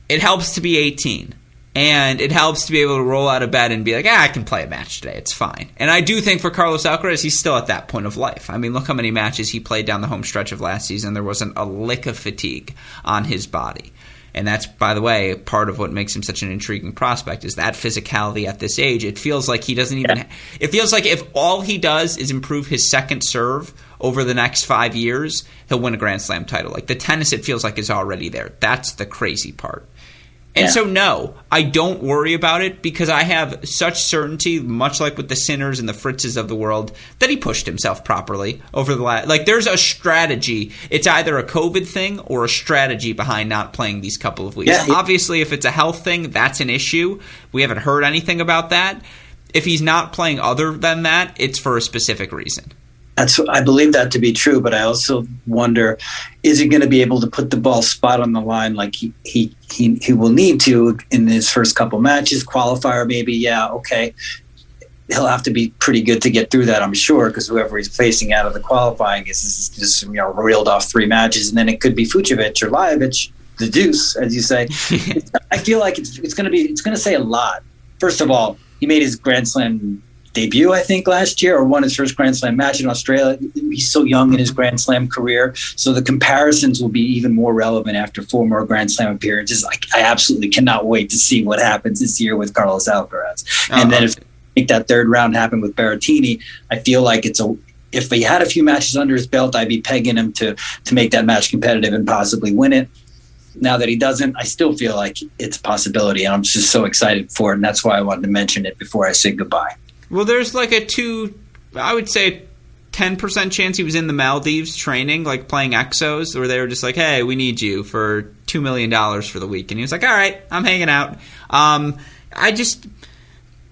Speaker 1: it helps to be 18, and it helps to be able to roll out of bed and be like, I can play a match today. It's fine. And I do think for Carlos Alcaraz, he's still at that point of life. I mean, look how many matches he played down the home stretch of last season. There wasn't a lick of fatigue on his body. And that's, by the way, part of what makes him such an intriguing prospect is that physicality at this age. It feels like he doesn't even it feels like if all he does is improve his second serve over the next 5 years, he'll win a Grand Slam title. Like the tennis, it feels like is already there. That's the crazy part. And so, no, I don't worry about it because I have such certainty, much like with the Sinners and the Fritzes of the world, that he pushed himself properly over the last... Like, there's a strategy. It's either a COVID thing or a strategy behind not playing these couple of weeks. Yeah, obviously, if it's a health thing, that's an issue. We haven't heard anything about that. If he's not playing other than that, it's for a specific reason.
Speaker 2: I believe that to be true, but I also wonder, is he going to be able to put the ball spot on the line like he will need to in his first couple matches? Qualifier, maybe, yeah, okay. He'll have to be pretty good to get through that, I'm sure, because whoever he's facing out of the qualifying is just reeled off 3 matches, and then it could be Fucsovic or Lajovic, the deuce, as you say. I feel like it's going to say a lot. First of all, he made his Grand Slam debut, I think, last year, or won his first Grand Slam match in Australia. He's so young in his Grand Slam career, so the comparisons will be even more relevant after 4 more Grand Slam appearances. I absolutely cannot wait to see what happens this year with Carlos Alcaraz. And then if make that 3rd round happen with Berrettini, I feel like if he had a few matches under his belt, I'd be pegging him to make that match competitive and possibly win it. Now that he doesn't, I still feel like it's a possibility, and I'm just so excited for it, and that's why I wanted to mention it before I say goodbye.
Speaker 1: Well, there's like I would say 10% chance he was in the Maldives training, like playing exos, where they were just like, hey, we need you for $2 million for the week. And he was like, all right, I'm hanging out.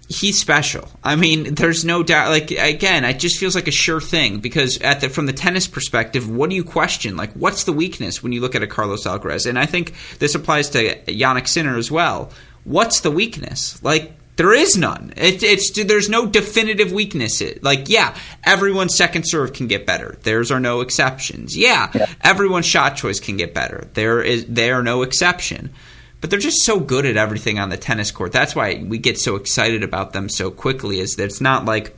Speaker 1: He's special. I mean, there's no doubt. Like, again, it just feels like a sure thing because from the tennis perspective, what do you question? Like, what's the weakness when you look at a Carlos Alcaraz? And I think this applies to Jannik Sinner as well. What's the weakness? Like, there is none. There's no definitive weakness. Like, yeah, everyone's second serve can get better. Theirs are no exceptions. Yeah, everyone's shot choice can get better. They are no exception. But they're just so good at everything on the tennis court. That's why we get so excited about them so quickly, is that it's not like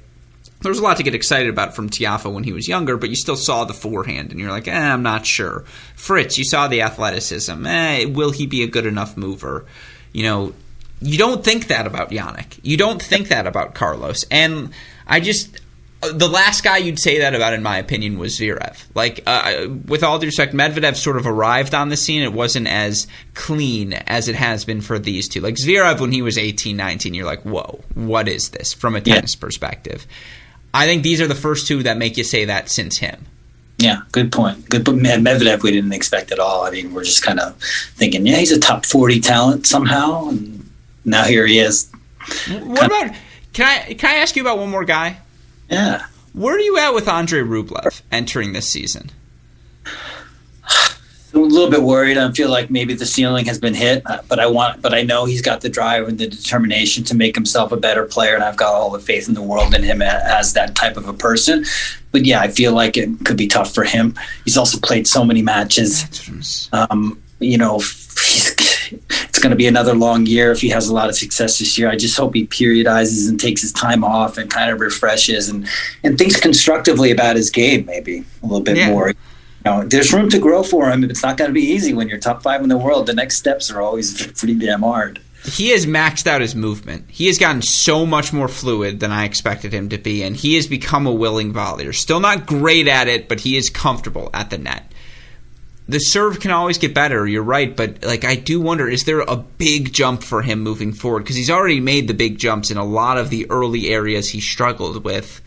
Speaker 1: there's a lot to get excited about from Tiafoe when he was younger, but you still saw the forehand, and you're like, I'm not sure. Fritz, you saw the athleticism. Will he be a good enough mover? You don't think that about Jannik. You don't think that about Carlos. And the last guy you'd say that about, in my opinion, was Zverev. Like, with all due respect, Medvedev sort of arrived on the scene. It wasn't as clean as it has been for these two. Like, Zverev, when he was 18, 19, you're like, whoa, what is this from a tennis perspective? I think these are the first two that make you say that since him.
Speaker 2: Yeah, good point. Good, but Medvedev, we didn't expect at all. I mean, we're just kind of thinking, he's a top 40 talent somehow, and now here he is.
Speaker 1: What about? Can I ask you about one more guy?
Speaker 2: Yeah. Where
Speaker 1: are you at with Andrei Rublev entering this season?
Speaker 2: I'm a little bit worried. I feel like maybe the ceiling has been hit, but I know he's got the drive and the determination to make himself a better player, and I've got all the faith in the world in him as that type of a person. But yeah, I feel like it could be tough for him. He's also played so many matches. It's going to be another long year if he has a lot of success this year. I just hope he periodizes and takes his time off and kind of refreshes and thinks constructively about his game, maybe a little bit more. There's room to grow for him. It's not going to be easy when you're top 5 in the world. The next steps are always pretty damn hard.
Speaker 1: He has maxed out his movement. He has gotten so much more fluid than I expected him to be, and he has become a willing volleyer. Still not great at it, but he is comfortable at the net. The serve can always get better, you're right, but I do wonder, is there a big jump for him moving forward? Because he's already made the big jumps in a lot of the early areas he struggled with.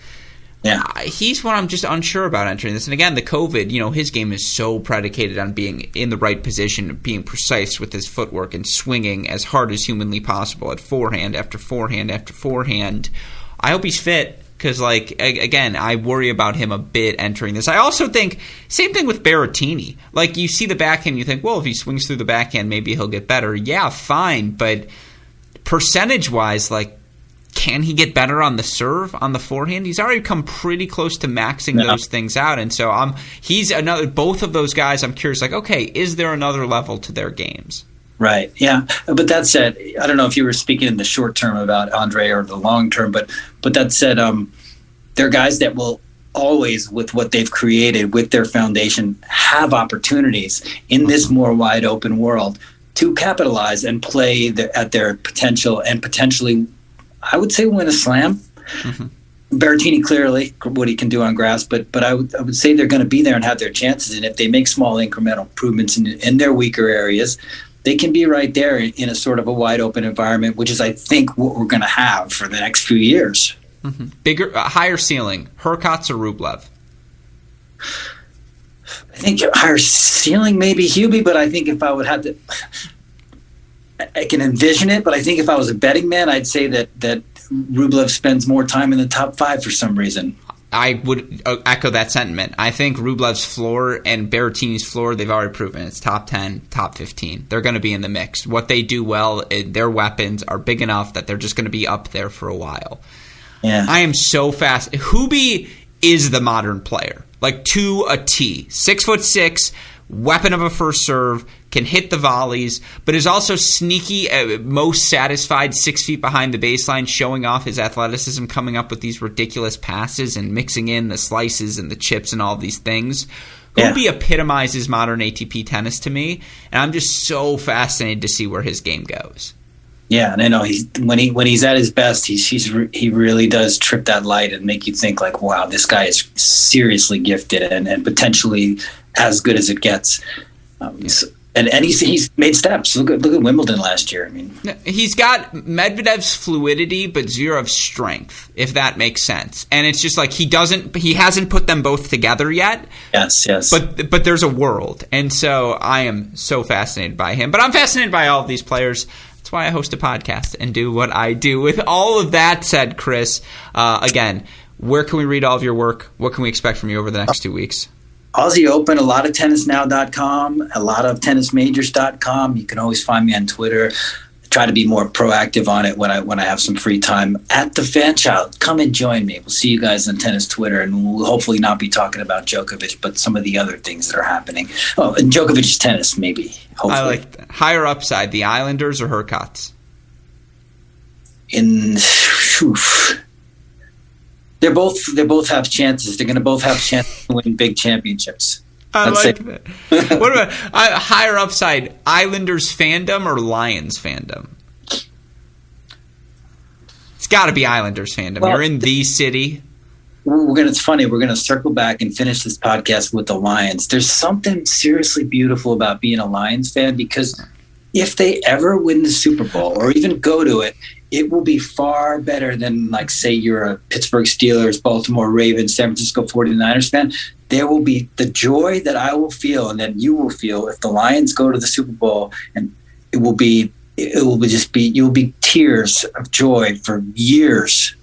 Speaker 1: Yeah, he's what I'm just unsure about entering this. And again, the COVID, his game is so predicated on being in the right position, being precise with his footwork and swinging as hard as humanly possible at forehand after forehand after forehand. I hope he's fit. Because, again, I worry about him a bit entering this. I also think, same thing with Berrettini. You see the backhand, you think, well, if he swings through the backhand, maybe he'll get better. Yeah, fine. But percentage-wise, can he get better on the serve, on the forehand? He's already come pretty close to maxing those things out. And so he's both of those guys, I'm curious, okay, is there another level to their games?
Speaker 2: Right. Yeah. But that said, I don't know if you were speaking in the short term about Andre or the long term, but that said, there are guys that will always, with what they've created, with their foundation, have opportunities in this more wide open world to capitalize and play at their potential and potentially, I would say, win a slam. Mm-hmm. Berrettini, clearly, what he can do on grass, but I would say they're going to be there and have their chances. And if they make small incremental improvements in their weaker areas, they can be right there in a sort of a wide open environment, which is, I think, what we're going to have for the next few years.
Speaker 1: Mm-hmm. Bigger, higher ceiling, Hurkacz or Rublev?
Speaker 2: I think higher ceiling maybe Hubie, but I think if I would have to, I can envision it. But I think if I was a betting man, I'd say that Rublev spends more time in the top 5 for some reason.
Speaker 1: I would echo that sentiment. I think Rublev's floor and Berrettini's floor, they've already proven it's top 10, top 15. They're going to be in the mix. What they do well, their weapons are big enough that they're just going to be up there for a while.
Speaker 2: Yeah.
Speaker 1: I am so fast. Hubie is the modern player, like to a T. 6'6", weapon of a first serve, can hit the volleys, but is also sneaky, most satisfied 6 feet behind the baseline, showing off his athleticism, coming up with these ridiculous passes and mixing in the slices and the chips and all these things.
Speaker 2: Yeah.
Speaker 1: Hubie epitomizes modern ATP tennis to me, and I'm just so fascinated to see where his game goes.
Speaker 2: Yeah, and I know when he's at his best, he really does trip that light and make you think like, wow, this guy is seriously gifted and potentially as good as it gets. And he's made steps. Look at Wimbledon last year. I mean,
Speaker 1: he's got Medvedev's fluidity, but Zverev's strength, if that makes sense. And it's just like he hasn't put them both together yet.
Speaker 2: Yes.
Speaker 1: But there's a world, and so I am so fascinated by him. But I'm fascinated by all of these players. That's why I host a podcast and do what I do. With all of that said, Chris, again, where can we read all of your work? What can we expect from you over the next 2 weeks?
Speaker 2: Aussie Open, a lot of TennisNow.com, a lot of TennisMajors.com. You can always find me on Twitter. Try to be more proactive on it when I have some free time. At the Fan Child, come and join me. We'll see you guys on tennis Twitter, and we'll hopefully not be talking about Djokovic, but some of the other things that are happening. Oh, and Djokovic's tennis, maybe. Hopefully.
Speaker 1: I like that. Higher upside, the Islanders or Hurkacz?
Speaker 2: They both have chances. They're going to both have chances to win big championships.
Speaker 1: I like that. What about higher upside, Islanders fandom or Lions fandom? It's got to be Islanders fandom.
Speaker 2: Well,
Speaker 1: you're in the city.
Speaker 2: It's funny. We're going to circle back and finish this podcast with the Lions. There's something seriously beautiful about being a Lions fan, because if they ever win the Super Bowl or even go to it, it will be far better than, like, say you're a Pittsburgh Steelers, Baltimore Ravens, San Francisco 49ers fan. There will be the joy that I will feel and that you will feel if the Lions go to the Super Bowl, and you'll be tears of joy for years.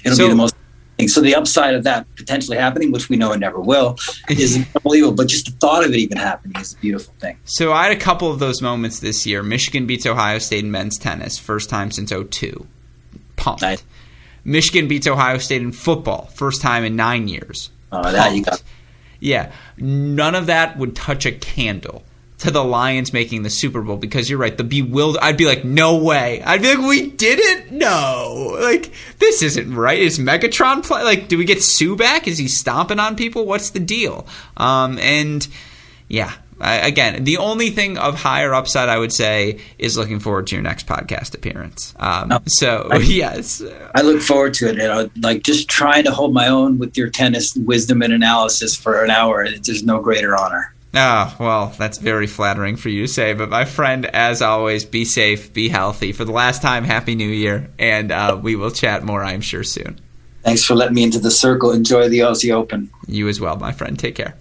Speaker 2: It'll be the most thing. So the upside of that potentially happening, which we know it never will, is unbelievable. But just the thought of it even happening is a beautiful thing.
Speaker 1: So I had a couple of those moments this year. Michigan beats Ohio State in men's tennis, first time since 2002. Pumped.
Speaker 2: Nice.
Speaker 1: Michigan beats Ohio State in football, first time in 9 years.
Speaker 2: That you got.
Speaker 1: Yeah, none of that would touch a candle to the Lions making the Super Bowl, because you're right, the bewildered, I'd be like, no way. I'd be like, we did it? No. Like, this isn't right. Is Megatron play? Like, do we get Sue back? Is he stomping on people? What's the deal? And yeah, again, the only thing of higher upside I would say is looking forward to your next podcast appearance. Yes.
Speaker 2: I look forward to it. Like, just trying to hold my own with your tennis wisdom and analysis for an hour. There's no greater honor.
Speaker 1: Oh, well, that's very flattering for you to say. But my friend, as always, be safe, be healthy. For the last time, Happy New Year. And we will chat more, I'm sure, soon.
Speaker 2: Thanks for letting me into the circle. Enjoy the Aussie Open.
Speaker 1: You as well, my friend. Take care.